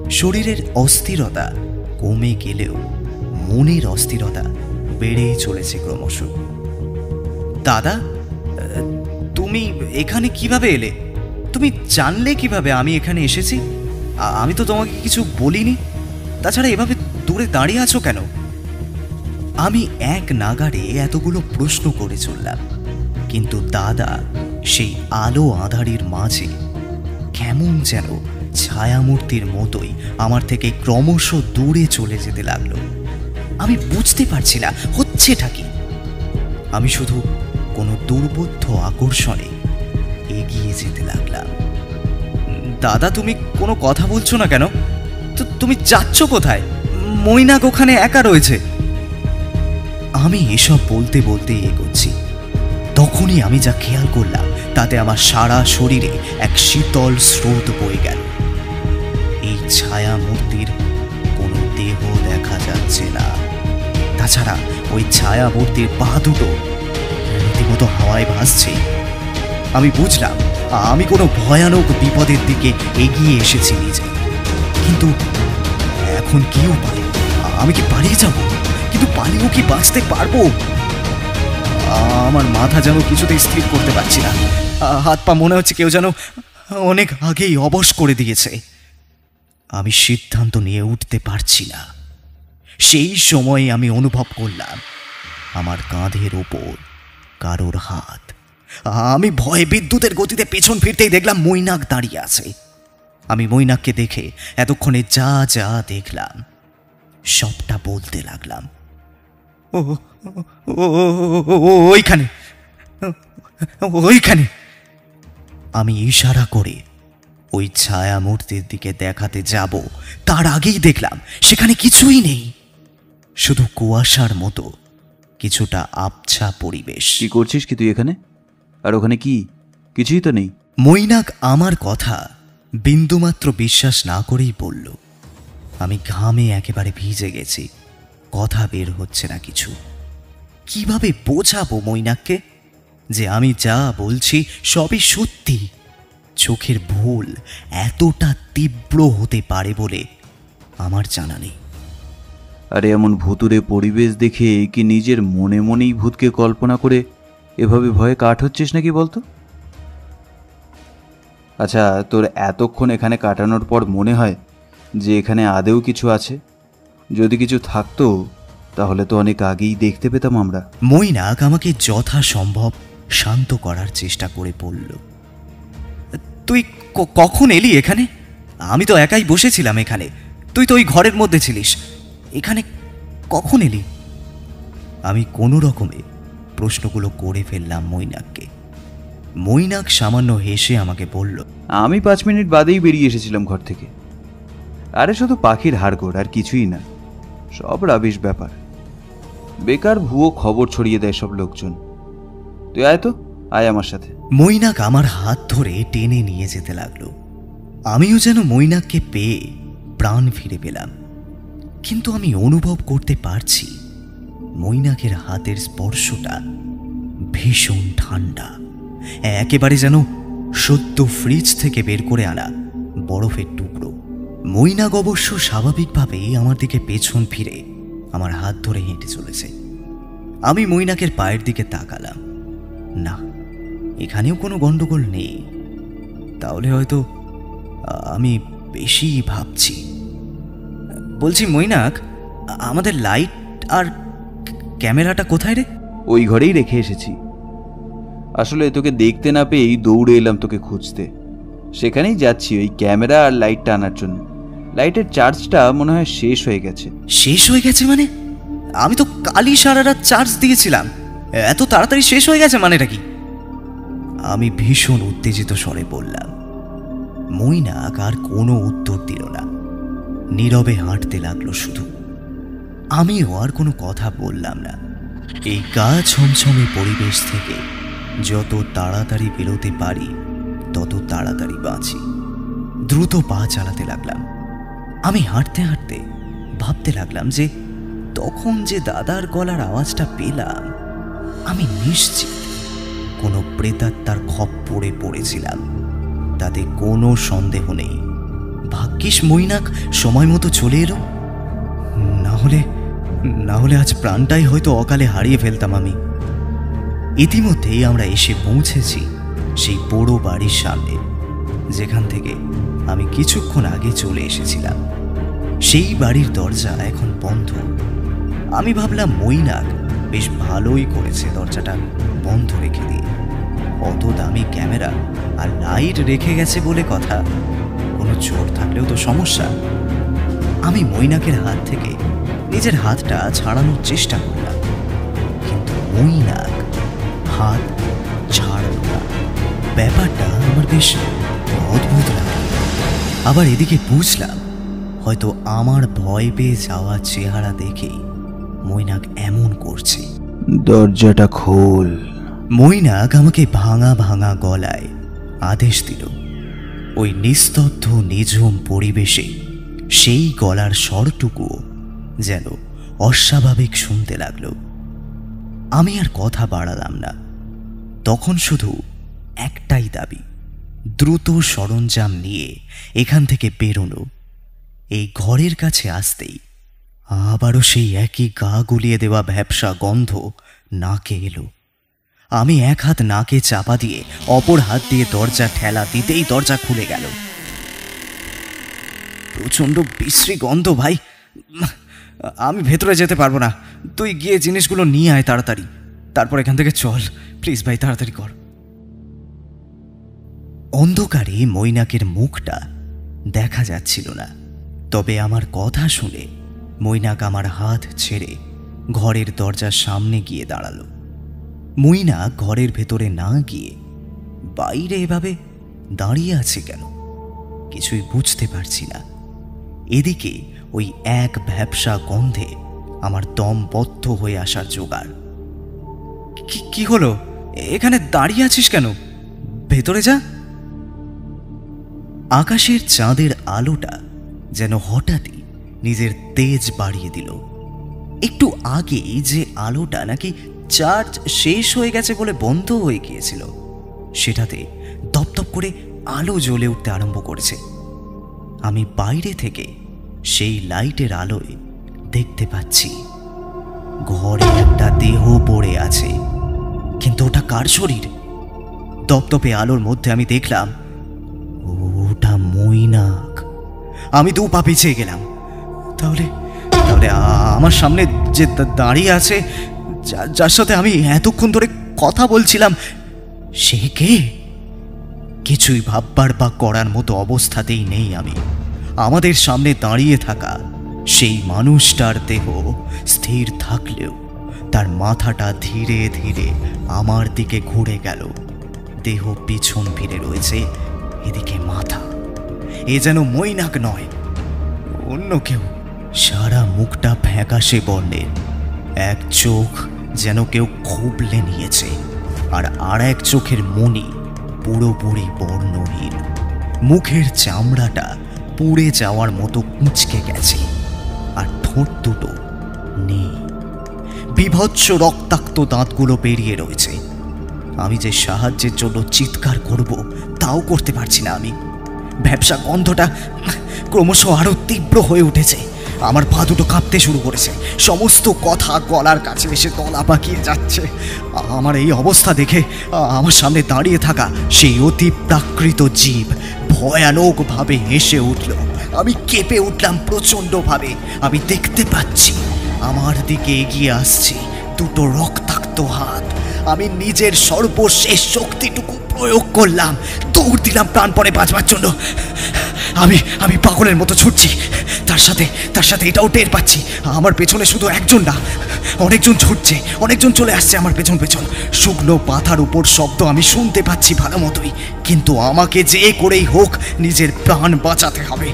শরীরের অস্থিরতা কমে গেলেও মনের অস্থিরতা বেড়েই চলেছে ক্রমশ। দাদা, তুমি এখানে কিভাবে এলে? তুমি জানলে কিভাবে আমি এখানে এসেছি? আমি তো তোমাকে কিছু বলিনি। তাছাড়া এভাবে দূরে দাঁড়িয়ে আছো কেন? আমি এক নাগাড়ে এতগুলো প্রশ্ন করে চললাম, কিন্তু দাদা সেই আলো আঁধারির মাঝে কেমন যেন ছায়ামূর্তির মতোই আমার থেকে ক্রমশ দূরে চলে যেতে লাগলো। আমি বুঝতে পারছি না হচ্ছেটা কি। আমি শুধু কোনো দুর্বোধ্য আকর্ষণে এগিয়ে যেতে লাগলাম। দাদা, তুমি কোনো কথা বলছো না কেন? তো তুমি যাচ্ছ কোথায়? মৈনাক ওখানে একা রয়েছে। আমি এসব বলতে বলতে এগোচ্ছি, তখনই আমি যা খেয়াল করলাম তাতে আমার সারা শরীরে এক শীতল স্রোত বয়ে গেল। এই ছায়া মূর্তির কোনো দেহ দেখা যাচ্ছে না। তাছাড়া ওই ছায়া মূর্তির পা দুটো রীতিমতো হাওয়ায় ভাসছে। আমি বুঝলাম আমি কোনো ভয়ানক বিপদের দিকে এগিয়ে এসেছি নিজে। কিন্তু এখন কি উপায়? আমি কি পালিয়ে যাব? কিন্তু পালিয়েও কি বাঁচতে পারবো? আমার মাথা যেন কিছুতেই স্থির করতে পারছি না। হাত পা মনে হচ্ছে কেউ যেন অনেক আগেই অবশ করে দিয়েছে। আমি সিদ্ধান্ত নিয়ে উঠতে পারছি না। সেই সময় আমি অনুভব করলাম আমার কাঁধের ওপর কারোর হাত। আমি ভয়ে বিদ্যুতের গতিতে পেছন ফিরতেই দেখলাম মৈনাক দাঁড়িয়ে আছে। আমি মৈনাককে দেখে এতক্ষণে যা যা দেখলাম সবটা বলতে লাগলাম। ওইখানে ওইখানে। আমি ইশারা করে ওই ছায়া মূর্তির দিকে দেখাতে যাব, তার আগেই দেখলাম সেখানে কিছুই নেই, শুধু কুয়াশার মতো কিছুটা আবছা পরিবেশ। কি করছিস কি তুই এখানে? আর ওখানে কি? কিছুই তো নেই। মৈনাক আমার কথা বিন্দুমাত্র বিশ্বাস না করেই বলল। আমি ঘামে একেবারে ভিজে গেছি, কথা বের হচ্ছে না কিছু। কিভাবে বোঝাবো মৈনাককে যে আমি যা বলছি সবই সত্যি? চোখের ভুল এতটা তীব্র হতে পারে বলে আমার জানা নেই। আরে এমন ভুতুরে পরিবেশ দেখে কি নিজের মনে মনেই ভূতকে কল্পনা করে এভাবে ভয়ে কাঠ হচ্ছিস নাকি বলতো? আচ্ছা, তোর এতক্ষণ এখানে কাটানোর পর মনে হয় যে এখানে আদেও কিছু আছে? যদি কিছু থাকতো তাহলে তো অনেক আগেই দেখতে পেতাম আমরা। মৈনাক আমাকে যথাসম্ভব শান্ত করার চেষ্টা করে বলল, তুই কখন এলি এখানে? আমি তো একাই বসেছিলাম এখানে, তুই তো ওই ঘরের মধ্যে ছিলিস। এখানে কখন এলি? আমি কোনো রকমে প্রশ্নগুলো করে ফেললাম মৈনাককে। মৈনাক সামান্য হেসে আমাকে বলল, আমি 5 মিনিট বাদেই বেরিয়ে এসেছিলাম ঘর থেকে। আরে শুধু পাখির হাড়গোড়, আর কিছুই না। সব রাবিশ ব্যাপার, বেকার ভুয়ো খবর ছড়িয়ে দেয় সব লোকজন। তুই আয় তো, আয় আমার সাথে। মৈনাক আমার হাত ধরে টেনে নিয়ে যেতে লাগলো। আমিও যেন মৈনাককে পেয়ে প্রাণ ফিরে পেলাম। কিন্তু আমি অনুভব করতে পারছি মৈনাকের হাতের স্পর্শটা ভীষণ ঠান্ডা, একেবারে যেন সদ্য ফ্রিজ থেকে বের করে আনা বরফের টুকরো। মৈনাক অবশ্য স্বাভাবিকভাবেই আমার দিকে পেছন ফিরে আমার হাত ধরে হেঁটে চলেছে। আমি মৈনাকের পায়ের দিকে তাকালাম। না, এখানেও কোনো গন্ডগোল নেই। তাহলে হয়তো আমি বেশি ভাবছি। বলছি মৈনাক, আমাদের লাইট আর ক্যামেরাটা কোথায় রে? ওই ঘরেই রেখে এসেছি। আসলে তোকে দেখতে না পেয়েই দৌড়ে এলাম তোকে খুঁজতে। সেখানেই যাচ্ছি ওই ক্যামেরা আর লাইটটা আনার জন্য। লাইটের চার্জটা মনে হয় শেষ হয়ে গেছে। শেষ হয়ে গেছে মানে? আমি তো কালই সারা রাত চার্জ দিয়েছিলাম, এত তাড়াতাড়ি শেষ হয়ে গেছে মানেটা কি? আমি ভীষণ উত্তেজিত স্বরে বললাম। মৈনাক আর কোনো উত্তর দিল না, নীরবে হাঁটতে লাগলো শুধু। আমিও আর কোনো কথা বললাম না। এই গা ছমছমে পরিবেশ থেকে যত তাড়াতাড়ি বেরোতে পারি তত তাড়াতাড়ি বাঁচি। দ্রুত পা চালাতে লাগলাম। আমি হাঁটতে হাঁটতে ভাবতে লাগলাম যে তখন যে দাদার গলার আওয়াজটা পেলাম, আমি নিশ্চিত কোনো প্রেতাত্মার খপ্পরে পড়েছিলাম, তাতে কোনো সন্দেহ নেই। ভাগ্যিস মৈনাক সময় মতো চলে এলো, না হলে আজ প্রাণটাই হয়তো অকালে হারিয়ে ফেলতাম আমি। ইতিমধ্যেই আমরা এসে পৌঁছেছি সেই বড় বাড়ির সামনে, যেখান থেকে আমি কিছুক্ষণ আগে চলে এসেছিলাম। সেই বাড়ির দরজা এখন বন্ধ। আমি ভাবলাম মৈনাক বেশ ভালোই করেছে দরজাটা বন্ধ রেখে দিয়ে। অত দামি ক্যামেরা আর লাইট রেখে গেছে বলে কথা, কোনো চোর থাকলেও তো সমস্যা। আমি মৈনাকের হাত থেকে নিজের হাতটা ছাড়ানোর চেষ্টা করলাম, কিন্তু মৈনাক হাত ছাড়ল না। ব্যাপারটা আমার বেশ অদ্ভুত লাগলো। আবার এদিকে বুঝলাম হয়তো আমার ভয় পেয়ে যাওয়া চেহারা দেখেই মৈনাক এমন করছে। দরজাটা খোল। মৈনাক আমাকে ভাঙা ভাঙা গলায় আদেশ দিল। ওই নিস্তব্ধ নিঝুম পরিবেশে সেই গলার স্বরটুকুও যেন অস্বাভাবিক শুনতে লাগলো। আমি আর কথা বাড়ালাম না। তখন শুধু একটাই দাবি, দ্রুত সরঞ্জাম নিয়ে এখান থেকে বেরোনো। এই ঘরের কাছে আসতেই আবারও সেই একই গা গুলিয়ে দেওয়া ভ্যাপসা গন্ধ নাকে এলো। আমি এক হাত নাকে চাপা দিয়ে অপর হাত দিয়ে দরজা ঠেলা দিতেই দরজা খুলে গেল। প্রচণ্ড বিশ্রী গন্ধ ভাই, আমি ভেতরে যেতে পারবো না। তুই গিয়ে জিনিসগুলো নিয়ে আয় তাড়াতাড়ি, তারপর এখান থেকে চল প্লিজ ভাই, তাড়াতাড়ি কর। অন্ধকারে মৈনাকের মুখটা দেখা যাচ্ছিল না, তবে আমার কথা শুনে মৈনাক আমার হাত ছেড়ে ঘরের দরজার সামনে গিয়ে দাঁড়ালো। মৈনাক ঘরের ভেতরে না গিয়ে বাইরে এভাবে দাঁড়িয়ে আছে কেন কিছুই বুঝতে পারছি না। এদিকে ওই এক ভ্যাপসা গন্ধে আমার দম বদ্ধ হয়ে আসার জোগাড়। কি হলো? এখানে দাঁড়িয়ে আছিস কেন? ভেতরে যা। আকাশের চাঁদের আলোটা যেন হঠাৎই নিজের তেজ বাড়িয়ে দিল। একটু আগেই যে আলোটা নাকি চার্জ শেষ হয়ে গেছে বলে বন্ধ হয়ে গিয়েছিল, সেটাতে দপদপ করে আলো জ্বলে উঠতে আরম্ভ করেছে। আমি বাইরে থেকে সেই লাইটের আলোয় দেখতে পাচ্ছি ঘরে একটা দেহ পড়ে আছে, কিন্তু ওটা কার শরীর? দপদপে আলোর মধ্যে আমি দেখলাম ওটা মৈনাক। আমি দু পা পিছিয়ে গেলাম। তাহলে আমার সামনে যে দাঁড়িয়ে আছে, যার সাথে আমি এতক্ষণ ধরে কথা বলছিলাম, সে কে? কিছুই ভাববার বা করার মতো অবস্থাতেই নেই আমি। আমাদের সামনে দাঁড়িয়ে থাকা সেই মানুষটার দেহ স্থির থাকলেও তার মাথাটা ধীরে ধীরে আমার দিকে ঘুরে গেল। দেহ পিছন ফিরে রয়েছে, এদিকে মাথা। এ যেন মৈনাক নয়, অন্য কেউ। সারা মুখটা ফ্যাকাশে বর্ণের, এক চোখ যেন কেউ খুবলে নিয়েছে, আর এক চোখের মণি পুরোপুরি বর্ণহীন। মুখের চামড়াটা পুড়ে যাওয়ার মতো কুঁচকে গেছে, আর ঠোঁট দুটো নেই। বিভৎস রক্তাক্ত দাঁতগুলো বেরিয়ে রয়েছে। আমি যে সাহায্যের জন্য চিৎকার করব তাও করতে পারছি না আমি। ভ্যাপসা গন্ধটা ক্রমশ আরো তীব্র হয়ে উঠেছে। আমার পা দুটো কাঁপতে শুরু করেছে। সমস্ত কথা গলার কাছে এসে তলা পাকিয়ে যাচ্ছে। আমার এই অবস্থা দেখে আমার সামনে দাঁড়িয়ে থাকা সেই অতি প্রাকৃত জীব ভয়ানকভাবে হেসে উঠল। আমি কেঁপে উঠলাম প্রচণ্ডভাবে। আমি দেখতে পাচ্ছি আমার দিকে এগিয়ে আসছে দুটো রক্তাক্ত হাত। আমি নিজের সর্বশেষ শক্তিটুকু প্রয়োগ করলাম, দৌড় দিলাম প্রাণপণে বাঁচবার জন্য। আমি পাগলের মতো ছুটছি, তার সাথে এটাও টের পাচ্ছি আমার পেছনে শুধু একজন না, অনেকজন ছুটছে, অনেকজন চলে আসছে আমার পেছন। শুকনো পাতার উপর শব্দ আমি শুনতে পাচ্ছি ভালো মতোই, কিন্তু আমাকে যে করেই হোক নিজের প্রাণ বাঁচাতে হবে।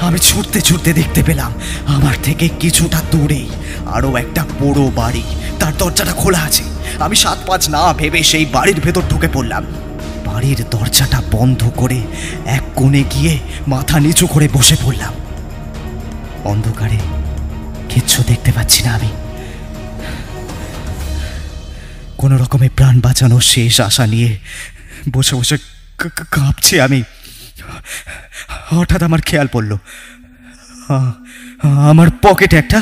আমি ছুটতে দেখতে পেলাম আমার থেকে কিছুটা দূরেই আরও একটা বড় বাড়ি, তার দরজাটা খোলা আছে। আমি 7-5 না ভেবে সেই বাড়ির ভেতর ঢুকে পড়লাম। বাড়ির দরজাটা বন্ধ করে এক কোণে গিয়ে মাথা নিচু করে বসে পড়লাম। অন্ধকারে কিচ্ছু দেখতে পাচ্ছি না। আমি কোনো রকমে প্রাণ বাঁচানোর শেষ আশা নিয়ে বসে কাঁপছি আমি। হঠাৎ আমার খেয়াল পড়ল আমার পকেটে একটা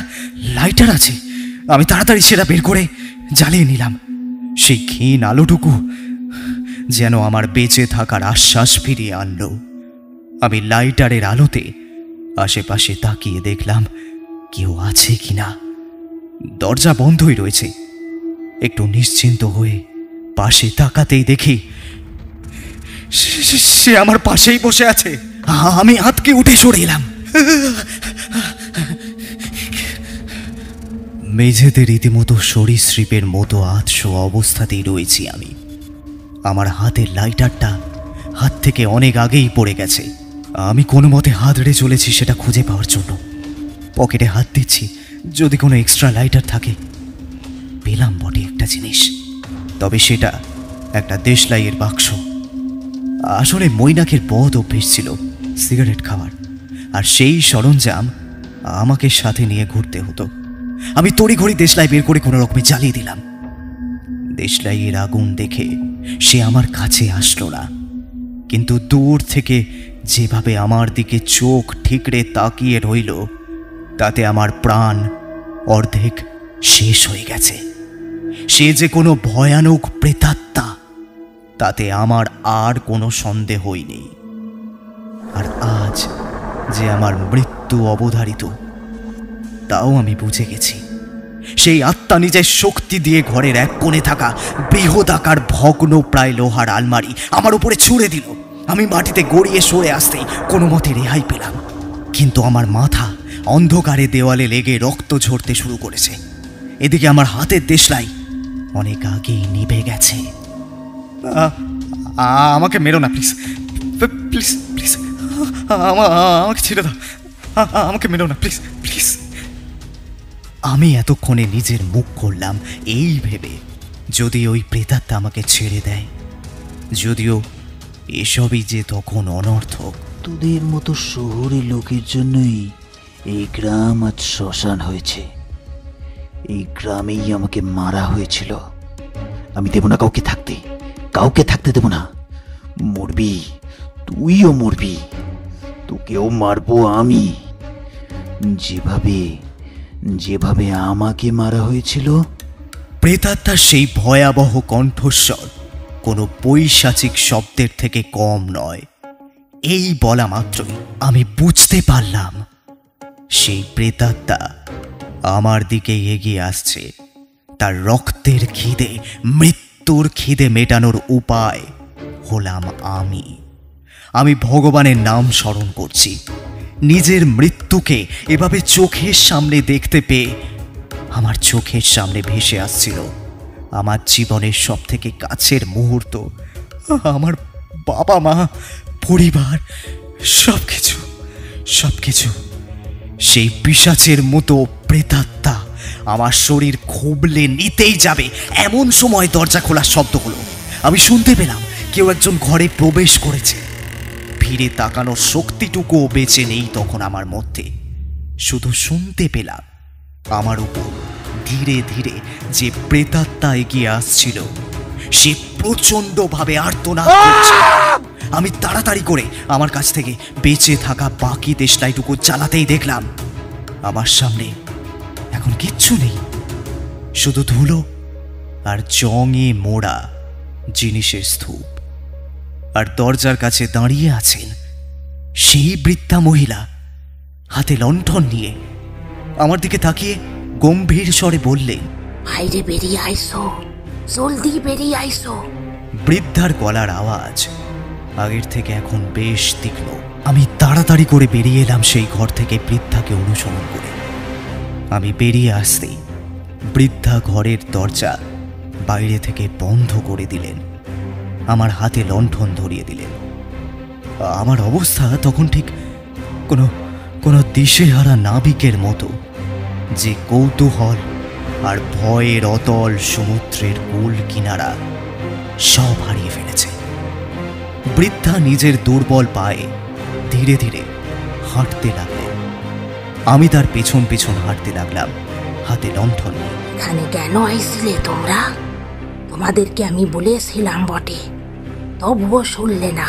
লাইটার আছে। আমি তাড়াতাড়ি সেটা বের করে জ্বালিয়ে নিলাম। সেই ক্ষীণ আলোটুকু যেন আমার বেঁচে থাকার আশ্বাস ফিরিয়ে আনলো। আমি লাইটারের আলোতে আশেপাশে তাকিয়ে দেখলাম কেউ আছে কিনা। দরজা বন্ধই রয়েছে। একটু নিশ্চিন্ত হয়ে পাশে তাকাতেই দেখি সে আমার পাশেই বসে আছে। আমি আঁতকে উঠে সরে এলাম। মেঝেতে রীতিমতো সরীসৃপের মতো আধশো অবস্থাতেই রয়েছি আমি। আমার হাতের লাইটারটা হাত থেকে অনেক আগেই পড়ে গেছে। আমি কোনো মতে হাত রেড়ে চলেছি সেটা খুঁজে পাওয়ার জন্য। পকেটে হাত দিচ্ছি যদি কোনো এক্সট্রা লাইটার থাকে। পেলাম বটে একটা জিনিস, তবে সেটা একটা দেশলাইয়ের বাক্স। আসলে মৈনাকের বদ অভ্যেস ছিল সিগারেট খাওয়ার, আর সেই সরঞ্জাম আমাকে সাথে নিয়ে ঘুরতে হতো। আমি তড়িঘড়ি দেশলাই বের করে কোনো রকমে জ্বালিয়ে দিলাম। দেশলাইয়ের আগুন দেখে সে আমার কাছে আসলো না, কিন্তু দূর থেকে যেভাবে আমার দিকে চোখ ঠিকরে তাকিয়ে রইল তাতে আমার প্রাণ অর্ধেক শেষ হয়ে গেছে। সে যে কোনো ভয়ানক প্রেতাত্মা তাতে আমার আর কোনো সন্দেহই নেই। আর আজ যে আমার মৃত্যু অবধারিত তাও আমি বুঝে গেছি। সেই আত্মা নিজের শক্তি দিয়ে ঘরের এক কোণে থাকা বৃহদাকার ভগ্ন প্রায় লোহার আলমারি আমার উপরে ছুঁড়ে দিল। আমি মাটিতে গড়িয়ে সরে আসতেই কোনো মতে রেহাই পেলাম, কিন্তু আমার মাথা অন্ধকারে দেওয়ালে লেগে রক্ত ঝরতে শুরু করেছে। এদিকে আমার হাতের দেশলাই অনেক আগেই নিভে গেছে। আমাকে মেরো না প্লিজ, প্লিজ প্লিজ, আমাকে ছেড়ে দাও, আমাকে মেরো না প্লিজ প্লিজ। আমি এতক্ষণে নিজের মুখ করলাম এই ভেবে যদি ওই প্রেতাত্মা আমাকে ছেড়ে দেয়, যদিও এসবই যে তখন অনর্থক। তোদের মতো শহরে লোকের জন্যই এই গ্রাম আজ শ্মশান হয়েছে। এই গ্রামেই আমাকে মারা হয়েছিল। আমি দেব না কাউকে থাকতে দেব না। মরবি, তুইও মরবি, তোকেও মারবো আমি, যেভাবে আমাকে মারা হয়েছিল। প্রেতাত্মার সেই ভয়াবহ কণ্ঠস্বর কোনো পৈশাচিক শব্দের থেকে কম নয়। এই বলা মাত্রই আমি বুঝতে পারলাম সেই প্রেতাত্মা আমার দিকে এগিয়ে আসছে। তার রক্তের খিদে, মৃত্যুর খিদে মেটানোর উপায় হলাম আমি ভগবানের নাম স্মরণ করছি। নিজের মৃত্যুকে এভাবে চোখের সামনে দেখতে পেয়ে আমার চোখের সামনে ভেসে আসছিল আমার জীবনের সব থেকে কাছের মুহূর্ত, আমার বাবা মা, পরিবার, সবকিছু। সেই পিশাচের মতো প্রেতাত্মা আমার শরীর খুবলে নিতেই যাবে এমন সময় দরজা খোলার শব্দ হলো। আমি শুনতে পেলাম কেউ একজন ঘরে প্রবেশ করেছে। ফিরে তাকানোর শক্তিটুকুও বেঁচে নেই তখন আমার মধ্যে। শুধু শুনতে পেলাম আমার উপর ধীরে ধীরে যে প্রেতাত্মা এগিয়ে আসছিল সে প্রচণ্ডভাবে আর্তনাদ করছে। আমি তাড়াতাড়ি করে আমার কাছ থেকে বেঁচে থাকা বাকি দেশলাইটুকু জ্বালাতেই দেখলাম আমার সামনে এখন কিচ্ছু নেই, শুধু ধুলো আর জঙে মোড়া জিনিসের স্তূপ। আর দরজার কাছে দাঁড়িয়ে আছেন সেই বৃদ্ধা মহিলা, হাতে লণ্ঠন নিয়ে আমার দিকে তাকিয়ে গম্ভীর স্বরে বললেন, বাইরে বেরিয়ে আইসো, জলদি বেরিয়ে আইসো। বৃদ্ধার গলার আওয়াজ আগের থেকে এখন বেশ তীক্ষ্ণ। আমি তাড়াতাড়ি করে বেরিয়ে এলাম সেই ঘর থেকে, বৃদ্ধাকে অনুসরণ করে। আমি বেরিয়ে আসতেই বৃদ্ধা ঘরের দরজা বাইরে থেকে বন্ধ করে দিলেন, আমার হাতে লণ্ঠন ধরিয়ে দিলেন। আমার অবস্থা তখন ঠিক কোনো দিশেহারা নাবিকের মতো, যে কৌতূহল আর ভয়ের অতল সমুদ্রের কুল কিনারা সব হারিয়ে ফেলেছে। বৃদ্ধা নিজের দুর্বল পায়ে ধীরে ধীরে হাঁটতে লাগলেন। আমি তার পেছন পেছন হাঁটতে লাগলাম, হাতে লণ্ঠন। এখানে কেন আইছিলে তোমরা? তোমাদেরকে আমি বলেছিলাম বটে, তবুও শুনলে না।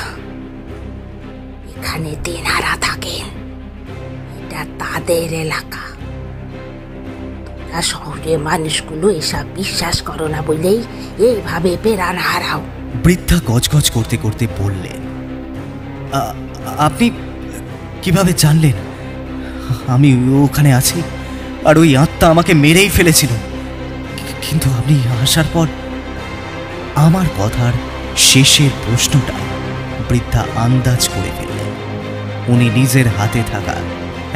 এখানে তেনারা থাকেন, এটা তাদের এলাকা। তোমরা শহরের মানুষগুলো এসব বিশ্বাস করো না বলেই এইভাবে প্রাণ হারাও। বৃদ্ধা গজগজ করতে করতে বললেন, আপনি কিভাবে জানলেন আমি ওখানে আছি? আর ওই আত্মা আমাকে মেরেই ফেলেছিল। কিন্তু আপনি আসার পর। আমার কথার শেষের প্রশ্নটা বৃদ্ধা আন্দাজ করে ফেললেন। উনি নিজের হাতে থাকা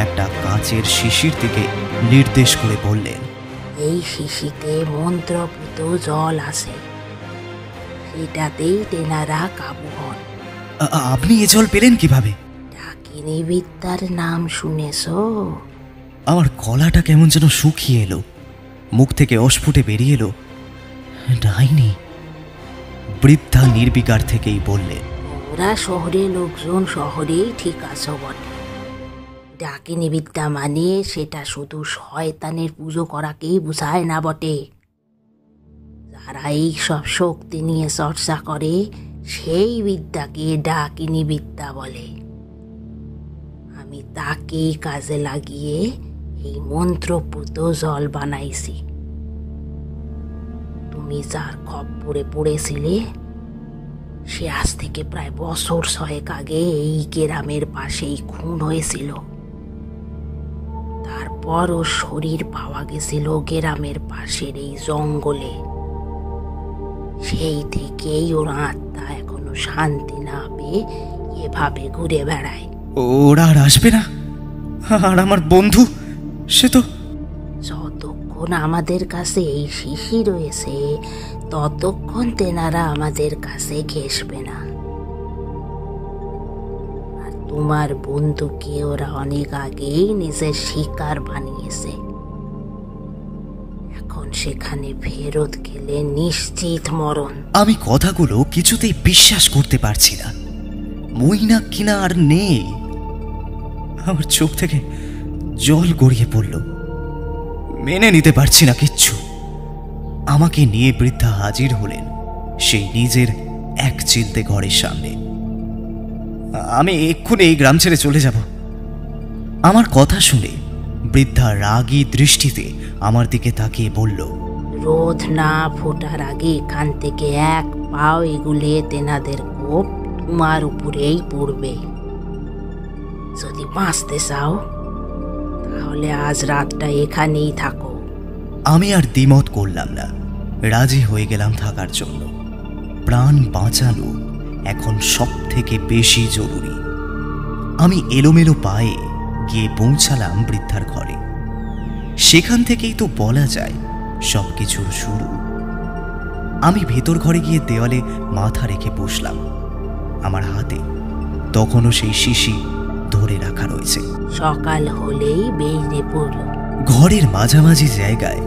একটা কাঁচের শিশির দিকে নির্দেশ করে বললেন, এই শিশিতে মন্ত্রপুত জল আছে, সেটাতেই তেনারা কাবু হন। আপনি এ জল পেলেন কিভাবে? ডাকিনী বিদ্যার নাম শুনেছো? আমার গলাটা কেমন যেন শুকিয়ে এলো, মুখ থেকে অস্ফুটে বেরিয়ে এলো, ডাইনি। বৃদ্ধা নির্বিকার থেকেই বললেন, ওরা শহরের লোকজন শহরেই ঠিক আছো বটে। ডাকিনী বিদ্যা মানে সেটা শুধু শয়তানের পুজো করাকেই বুঝায় না বটে। যারা এই সব শক্তি নিয়ে চর্চা করে সেই বিদ্যাকে ডাকিনী বিদ্যা বলে। আমি তাকেই কাজে লাগিয়ে এই মন্ত্রপুত জল বানাইছি। তুমি যার খপ্পরে পড়েছিলে সে আজ থেকে প্রায় বছর 6 আগে এই গ্রামের পাশেই খুন হয়েছিল। তারপর ওর শরীর পাওয়া গেছিল গ্রামের পাশের এই জঙ্গলে। সেই থেকেই ওর আত্মা এখনো শান্তি না পেয়ে এভাবে ঘুরে বেড়ায়। ওরা আর আসবে না? আর আমার বন্ধু, সে তো। যতক্ষণ আমাদের কাছে এই শিশি রয়েছে ততক্ষণ তেনারা আমাদের কাছে ঘেঁষবে না। আর তোমার বন্ধুকে ওরা অনেক আগেই নিজের শিকার বানিয়েছে। এখন সেখানে ফেরত গেলে নিশ্চিত মরণ। আমি কথাগুলো কিছুতেই বিশ্বাস করতে পারছি না। মইনা কিনা আর নেই। আমার চোখ থেকে জল গড়িয়ে পড়ল। মেনে নিতে পারছি না কিচ্ছু। আমাকে নিয়ে বৃদ্ধা হাজির হলেন সেই নিজের এক চিলতে ঘরের সামনে। আমি এক্ষুনি এই গ্রাম ছেড়ে চলে যাব। আমার কথা শুনে বৃদ্ধা রাগী দৃষ্টিতে আমার দিকে তাকিয়ে বলল, রোদ না ফোটার আগে এখান থেকে এক পাও এগুলে তেনাদের কোপ তোমার উপরেই পড়বে। যদি বাঁচতে চাও তাহলে আজ রাতটা এখানেই থাকো। আমি আর দ্বিমত করলাম না, রাজি হয়ে গেলাম থাকার জন্য। প্রাণ বাঁচানো এখন সব থেকে বেশি জরুরি। আমি এলোমেলো পায়ে গিয়ে পৌঁছালাম বৃদ্ধার ঘরে। সেখান থেকেই তো বলা যায় সবকিছুর শুরু। আমি ভেতর ঘরে গিয়ে দেওয়ালে মাথা রেখে বসলাম। আমার হাতে তখনও সেই শিশি ধরে রাখা রয়েছে। সকাল হলেই বেরিয়ে পড়ল। ঘরের মাঝামাঝি জায়গায়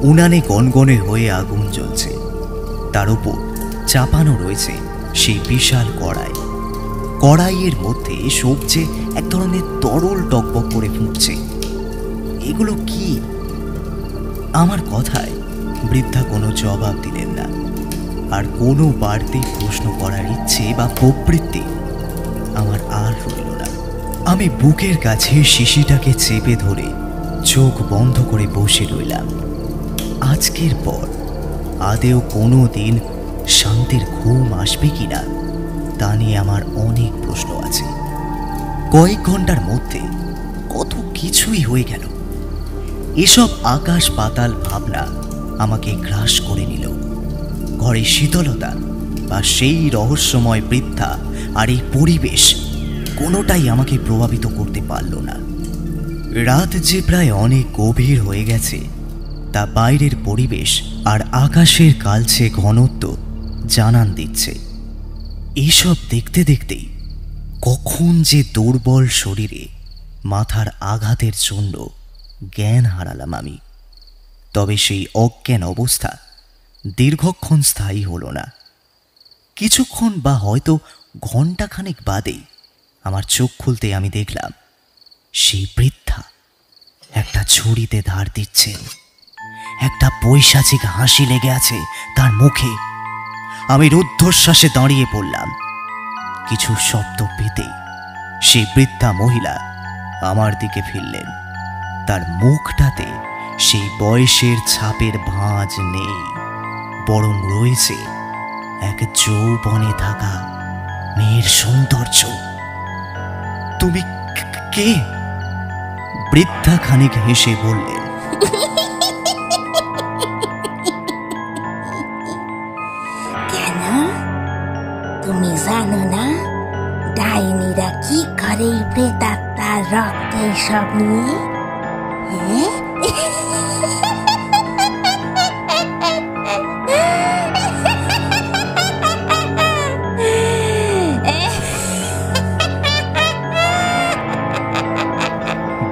উনানে গনগনে হয়ে আগুন জ্বলছে। তার উপর চাপানো রয়েছে সেই বিশাল কড়াই। কড়াইয়ের মধ্যে সবচে এক ধরনের তরল টকবক করে ফুটছে। এগুলো কি? আমার কথায় বৃদ্ধা কোনো জবাব দিলেন না। আর কোনো বাড়তি প্রশ্ন করার ইচ্ছে বা প্রবৃত্তি আমার আর রইল না। আমি বুকের কাছে শিশিটাকে চেপে ধরে চোখ বন্ধ করে বসে রইলাম। আজকের পর আদেও কোনো দিন শান্তির ঘুম আসবে কিনা তা নিয়ে আমার অনেক প্রশ্ন আছে। কয়েক ঘন্টার মধ্যে কত কিছুই হয়ে গেল। এসব আকাশ পাতাল ভাবনা আমাকে গ্রাস করে নিল। ঘরে শীতলতা বা সেই রহস্যময় বৃদ্ধা আর এই পরিবেশ কোনোটাই আমাকে প্রভাবিত করতে পারল না। রাত যে প্রায় অনেক গভীর হয়ে গেছে তা বাইরের পরিবেশ আর আকাশের কালচে ঘনত্ব জানান দিচ্ছে। এইসব দেখতে দেখতেই কখন যে দুর্বল শরীরে মাথার আঘাতের জন্য জ্ঞান হারালাম আমি। তবে সেই অজ্ঞান অবস্থা দীর্ঘক্ষণ স্থায়ী হলো না। কিছুক্ষণ বা হয়তো ঘণ্টাখানেক বাদেই আমার চোখ খুলতে আমি দেখলাম সেই বৃদ্ধা একটা ছুরিতে ধার দিচ্ছেন। একটা পৈশাচিক হাসি লেগে আছে তার মুখে। আমি রুদ্ধশ্বাসে দাঁড়িয়ে পড়লাম। কিছু শব্দ পেতেই সেই বৃদ্ধা মহিলা আমার দিকে ফিরলেন। তার মুখটাতে সেই বয়সের ছাপের ভাঁজ নেই, বরং রয়েছে এক যৌবনে থাকা মেয়ের সৌন্দর্য। তুমি কে? বৃদ্ধা খানিক হেসে বললেন, কেন তুমি জানো না ডাইনিরা কি করে প্রেতাত্মার রক্তের সব নিয়ে?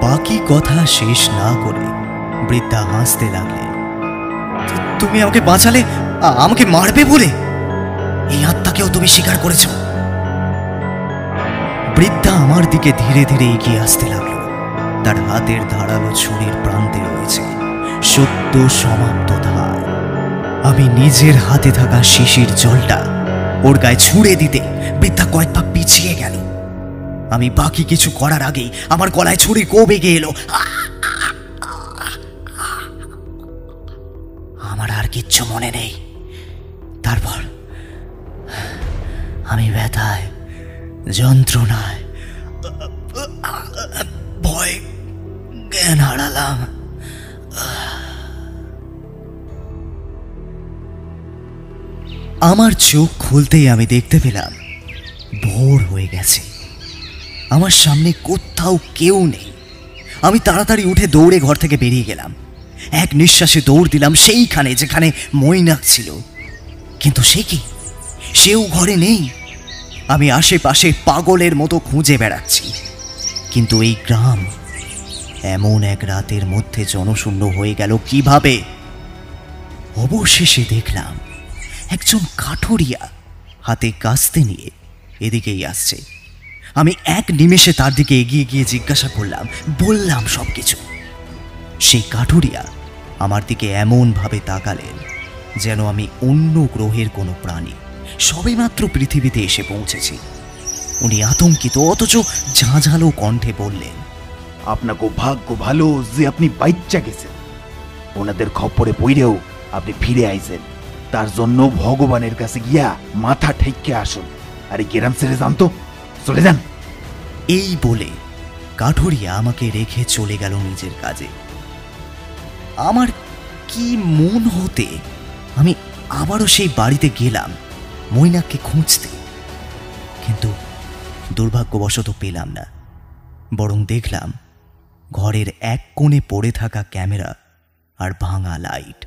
বাকি কথা শেষ না করে বৃদ্ধা হাসতে লাগলেন। তুমি আমাকে বাঁচালে, আমাকে মারবে বলে এই আত্মাকেও তুমি স্বীকার করেছ? বৃদ্ধা আমার দিকে ধীরে ধীরে এগিয়ে আসতে লাগলো। তার হাতের ধারালো ছুরির প্রান্তে রয়েছে সদ্য সমাপ্ত ধার। আমি নিজের হাতে থাকা শিশির জলটা ওর গায়ে ছুঁড়ে দিতে বৃদ্ধা কয়েক পা পিছিয়ে গেল। আমি বাকি কিছু করার আগেই আমার গলায় ছুরি কোপ এগে এলো। আমার আর কিচ্ছু মনে নেই। তারপর আমি ব্যথায়, যন্ত্রণায়, ভয় জ্ঞান হারালাম। আমার চোখ খুলতেই আমি দেখতে পেলাম ভোর হয়ে গেছে। আমার সামনে কোথাও কেউ নেই। আমি তাড়াতাড়ি উঠে দৌড়ে ঘর থেকে বেরিয়ে গেলাম। এক নিঃশ্বাসে দৌড় দিলাম সেইখানে যেখানে মৈনাক ছিল। কিন্তু সে কি? সেও ঘরে নেই। আমি আশেপাশে পাগলের মতো খুঁজে বেড়াচ্ছি, কিন্তু এই গ্রাম এমন এক রাতের মধ্যে জনশূন্য হয়ে গেল কিভাবে? অবশেষে দেখলাম একজন কাঠুরিয়া হাতে কাস্তে নিয়ে এদিকেই আসছে। আমি এক নিমেষে তার দিকে এগিয়ে গিয়ে জিজ্ঞাসা বললাম সবকিছু। সেই কাঠুরিয়া আমার দিকে এমনভাবে তাকালেন যেন আমি অন্য গ্রহের কোনো প্রাণী, সবেমাত্র পৃথিবীতে এসে পৌঁছেছি। উনি আতঙ্কিত অথচ ঝাঁঝালো কণ্ঠে বললেন, আপনাকে ভাগ্য ভালো যে আপনি বাইচ্চা গেছেন। ওনাদের খপ্পরে পইরেও আপনি ফিরে আইছেন। তার জন্য ভগবানের কাছে গিয়া মাথা ঠেকে আসুন। আরে কেরাম ছেড়ে যান তো, চলে যান। এই বলে কাঠুরিয়া আমাকে রেখে চলে গেল নিজের কাজে। আমার কি মন হতে আমি আবারও সেই বাড়িতে গেলাম মৈনাককে খুঁজতে, কিন্তু দুর্ভাগ্যবশত পেলাম না। বরং দেখলাম ঘরের এক কোণে পড়ে থাকা ক্যামেরা আর ভাঙা লাইট।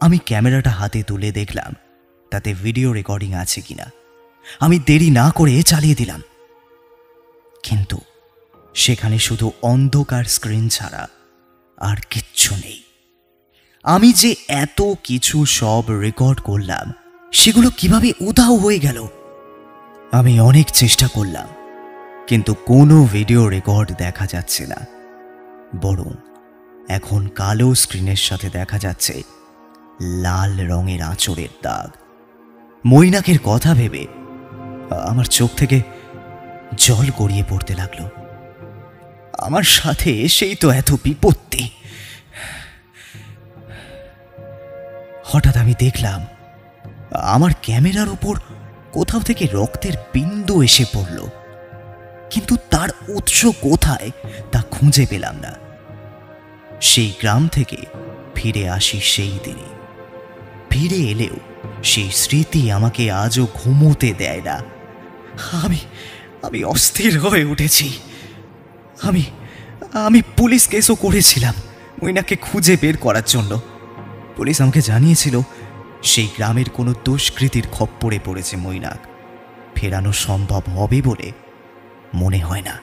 আমি ক্যামেরাটা হাতে তুলে দেখলাম তাতে ভিডিও রেকর্ডিং আছে কিনা। আমি দেরি না করে চালিয়ে দিলাম, কিন্তু সেখানে শুধু অন্ধকার স্ক্রিন ছাড়া আর কিচ্ছু নেই। আমি যে এত কিছু সব রেকর্ড করলাম সেগুলো কিভাবে উধাও হয়ে গেল? আমি অনেক চেষ্টা করলাম, কিন্তু কোনো ভিডিও রেকর্ড দেখা যাচ্ছে না। বরং এখন কালো স্ক্রিনের সাথে দেখা যাচ্ছে লাল রঙের আঁচড়ের দাগ। মৈনাকের কথা ভেবে আমার চোখ থেকে জল গড়িয়ে পড়তে লাগলো। আমার সাথে এসেই তো এত বিপত্তি। হঠাৎ আমি দেখলাম আমার ক্যামেরার উপর কোথাও থেকে রক্তের বিন্দু এসে পড়ল, কিন্তু তার উৎস কোথায় তা খুঁজে পেলাম না। সেই গ্রাম থেকে ফিরে আসি সেই দিনই। ফিরে এলেও সেই স্মৃতি আমাকে আজও ঘুমোতে দেয় না। আমি আমি অস্থির হয়ে উঠেছি। আমি আমি পুলিশ কেসও করেছিলাম মৈনাককে খুঁজে বের করার জন্য। পুলিশ আমাকে জানিয়েছিল সেই গ্রামের কোনো দুষ্কৃতির খপ্পরে পড়েছে মৈনাক। ফেরানো সম্ভব হবে বলে মনে হয় না।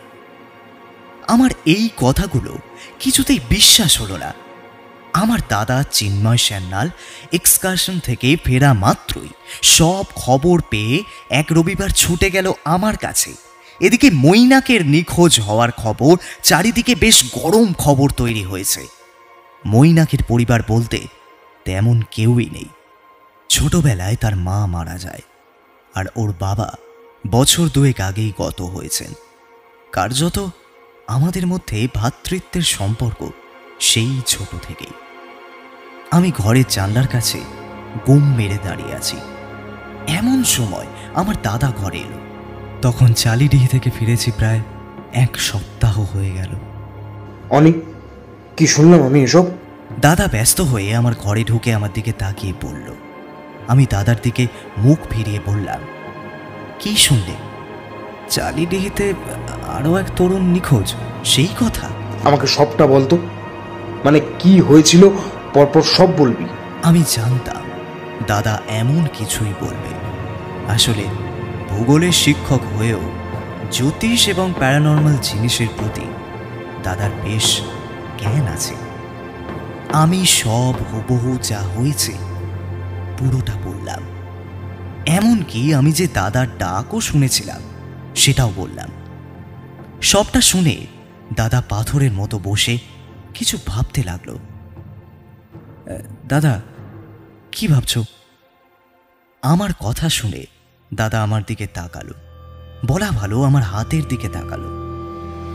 আমার এই কথাগুলো কিছুতেই বিশ্বাস হলো না। আমার দাদা চিন্ময় সান্যাল এক্সকারশন থেকে ফেরা মাত্রই সব খবর পেয়ে এক রবিবার ছুটে গেল আমার কাছে। এদিকে মৈনাকের নিখোঁজ হওয়ার খবর চারিদিকে বেশ গরম খবর তৈরি হয়েছে। মৈনাকের পরিবার বলতে তেমন কেউই নেই। ছোটবেলায় তার মা মারা যায়, আর ওর বাবা বছর দুয়েক আগেই গত হয়েছেন। কার্যত আমাদের মধ্যে ভ্রাতৃত্বের সম্পর্ক সেই ছোট থেকেই। আমি ঘরের জানলার কাছে গুম মেরে দাঁড়িয়ে আছি। এমন সময় আমার দাদা ঘরে এলো। তখন চালিডিহি থেকে ফিরেছি প্রায় 1 সপ্তাহ হয়ে গেল। অনেক কি শুনলাম আমি এসব? দাদা ব্যস্ত হয়ে আমার ঘরে ঢুকে আমার দিকে তাকিয়ে পড়ল। আমি দাদার দিকে মুখ ফিরিয়ে বললাম, কি শুনলে? চালিডিহিতে আরো এক তরুণ নিখোঁজ, সেই কথা? আমাকে সবটা বলতো, মানে কি হয়েছিল পরপর সব বলবি। আমি জানতাম দাদা এমন কিছুই বলবে। আসলে ভূগোলের শিক্ষক হয়েও জ্যোতিষ এবং প্যারানর্মাল জিনিসের প্রতি দাদার বেশ জ্ঞান আছে। আমি সব হুবহু যা হয়েছে পুরোটা বললাম। এমনকি আমি যে দাদার ডাকও শুনেছিলাম সেটাও বললাম। সবটা শুনে দাদা পাথরের মতো বসে কিছু ভাবতে লাগলো। দাদা, কি ভাবছো? আমার কথা শুনে দাদা আমার দিকে তাকালো, বলা ভালো আমার হাতের দিকে তাকালো।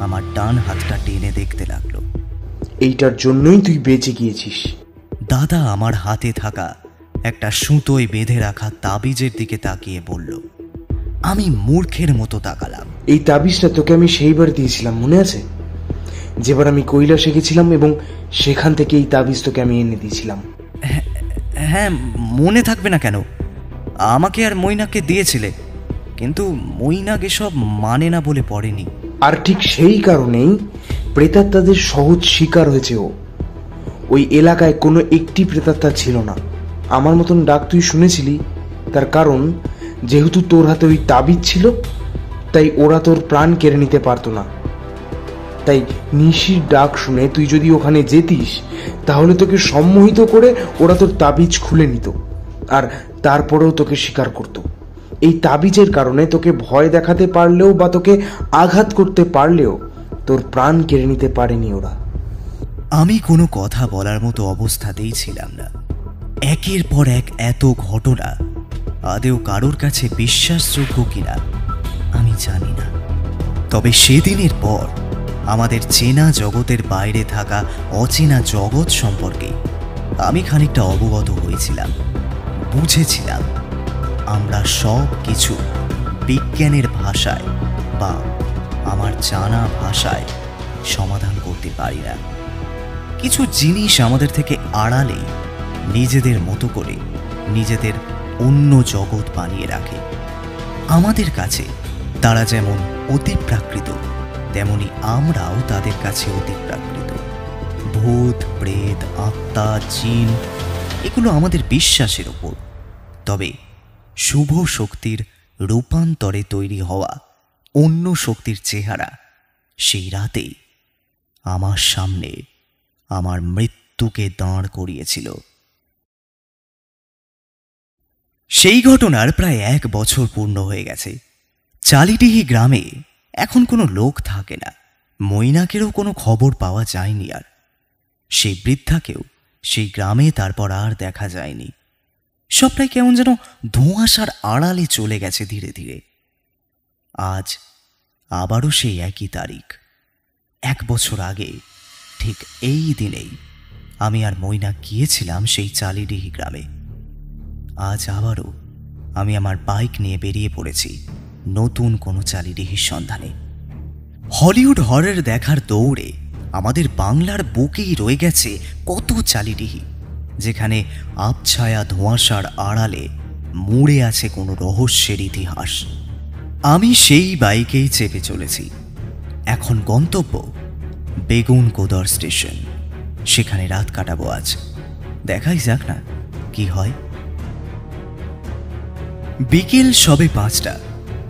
আমার ডান হাতটা টেনে দেখতে লাগলো। এইটার জন্যই তুই বেঁচে গিয়েছিস। দাদা আমার হাতে থাকা একটা সুতোয় বেঁধে রাখা তাবিজের দিকে তাকিয়ে বলল। আমি মূর্খের মতো তাকালাম। এই তাবিজটা তোকে আমি সেইবার দিয়েছিলাম, মনে আছে? যেবার আমি কৈলাসে গেছিলাম এবং সেখান থেকে এই তাবিজ তোকে আমি এনে দিয়েছিলাম। হ্যাঁ, মনে থাকবে না কেন? আমাকে আর মৈনাককে দিয়েছিলে, কিন্তু মৈনাক এসব মানে না বলে পড়েনি। আর ঠিক সেই কারণেই প্রেতাত্মাদের সহজ শিকার হয়েছে ও। ওই এলাকায় কোনো একটি প্রেতাত্মা ছিল না। আমার মতন ডাক তুই শুনেছিলি, তার কারণ যেহেতু তোর হাতে ওই তাবিজ ছিল, তাই ওরা তোর প্রাণ কেড়ে নিতে পারতো না। তাই নিশির ডাক শুনে তুই যদি ওখানে যেতিস, তাহলে তোকে সম্মোহিত করে ওরা তোর তাবিজ খুলে নিত, আর তারপরেও তোকে শিকার করত। এই তাবিজের কারণে তোকে ভয় দেখাতে পারলেও বা তোকে আঘাত করতে পারলেও তোর প্রাণ কেড়ে নিতে পারেনি ওরা। আমি কোনো কথা বলার মতো অবস্থাতেই ছিলাম না। একের পর এক এত ঘটনা আদেও কারোর কাছে বিশ্বাসযোগ্য কিনা আমি জানি না। তবে সেদিনের পর আমাদের চেনা জগতের বাইরে থাকা অচেনা জগৎ সম্পর্কে আমি খানিকটা অবগত হয়েছিলাম। বুঝেছিলাম আমরা সব কিছু বিজ্ঞানের ভাষায় বা আমার জানা ভাষায় সমাধান করতে পারি না। কিছু জিনিস আমাদের থেকে আড়ালেই নিজেদের মতো করে নিজেদের অন্য জগৎ বানিয়ে রাখে। আমাদের কাছে তারা যেমন অতিপ্রাকৃত, তেমনি আমরাও তাদের কাছে অতিপ্রাকৃত। ভূত, প্রেত, আত্মা, জিন এগুলো আমাদের বিশ্বাসের ওপর। তবে শুভ শক্তির রূপান্তরে তৈরি হওয়া অন্য শক্তির চেহারা সেই রাতেই আমার সামনে আমার মৃত্যুকে দাঁড় করিয়েছিল। সেই ঘটনার প্রায় 1 বছর পূর্ণ হয়ে গেছে। চালিডিহি গ্রামে এখন কোনো লোক থাকে না। মৈনাকেরও কোনো খবর পাওয়া যায়নি। আর সেই বৃদ্ধাকেও সেই গ্রামে তারপর আর দেখা যায়নি। সবটাই কেমন যেন ধোঁয়াশার আড়ালে চলে গেছে ধীরে ধীরে। আজ আবারও সেই একই তারিখ। 1 বছর আগে ঠিক এই দিনেই আমি আর মৈনাক গিয়েছিলাম সেই চালিডিহি গ্রামে। আজ আবারও আমি আমার বাইক নিয়ে বেরিয়ে পড়েছি নতুন কোনো চালিডিহির সন্ধানে। হলিউড হরর দেখার দৌড়ে আমাদের বাংলার বুকেই রয়ে গেছে কত চালিডিহি, যেখানে আবছায়া ধোঁয়াশার আড়ালে মুড়ে আছে কোনো রহস্যের ইতিহাস। আমি সেই বাইকেই চেপে চলেছি। এখন গন্তব্য বেগুনকোদর স্টেশন। সেখানে রাত কাটাবো আজ। দেখাই যাক না কি হয়। বিকেল সবে 5টা।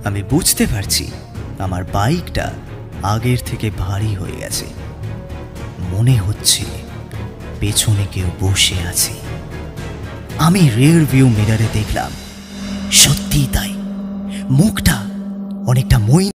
আমি বুঝতে পারছি আমার বাইকটা আগের থেকে ভারী হয়ে গেছে। মনে হচ্ছে পেছনে কেউ বসে আছে। আমি রিয়ার ভিউ মিররে দেখলাম, সত্যিই তাই, মুখটা অনেকটা মই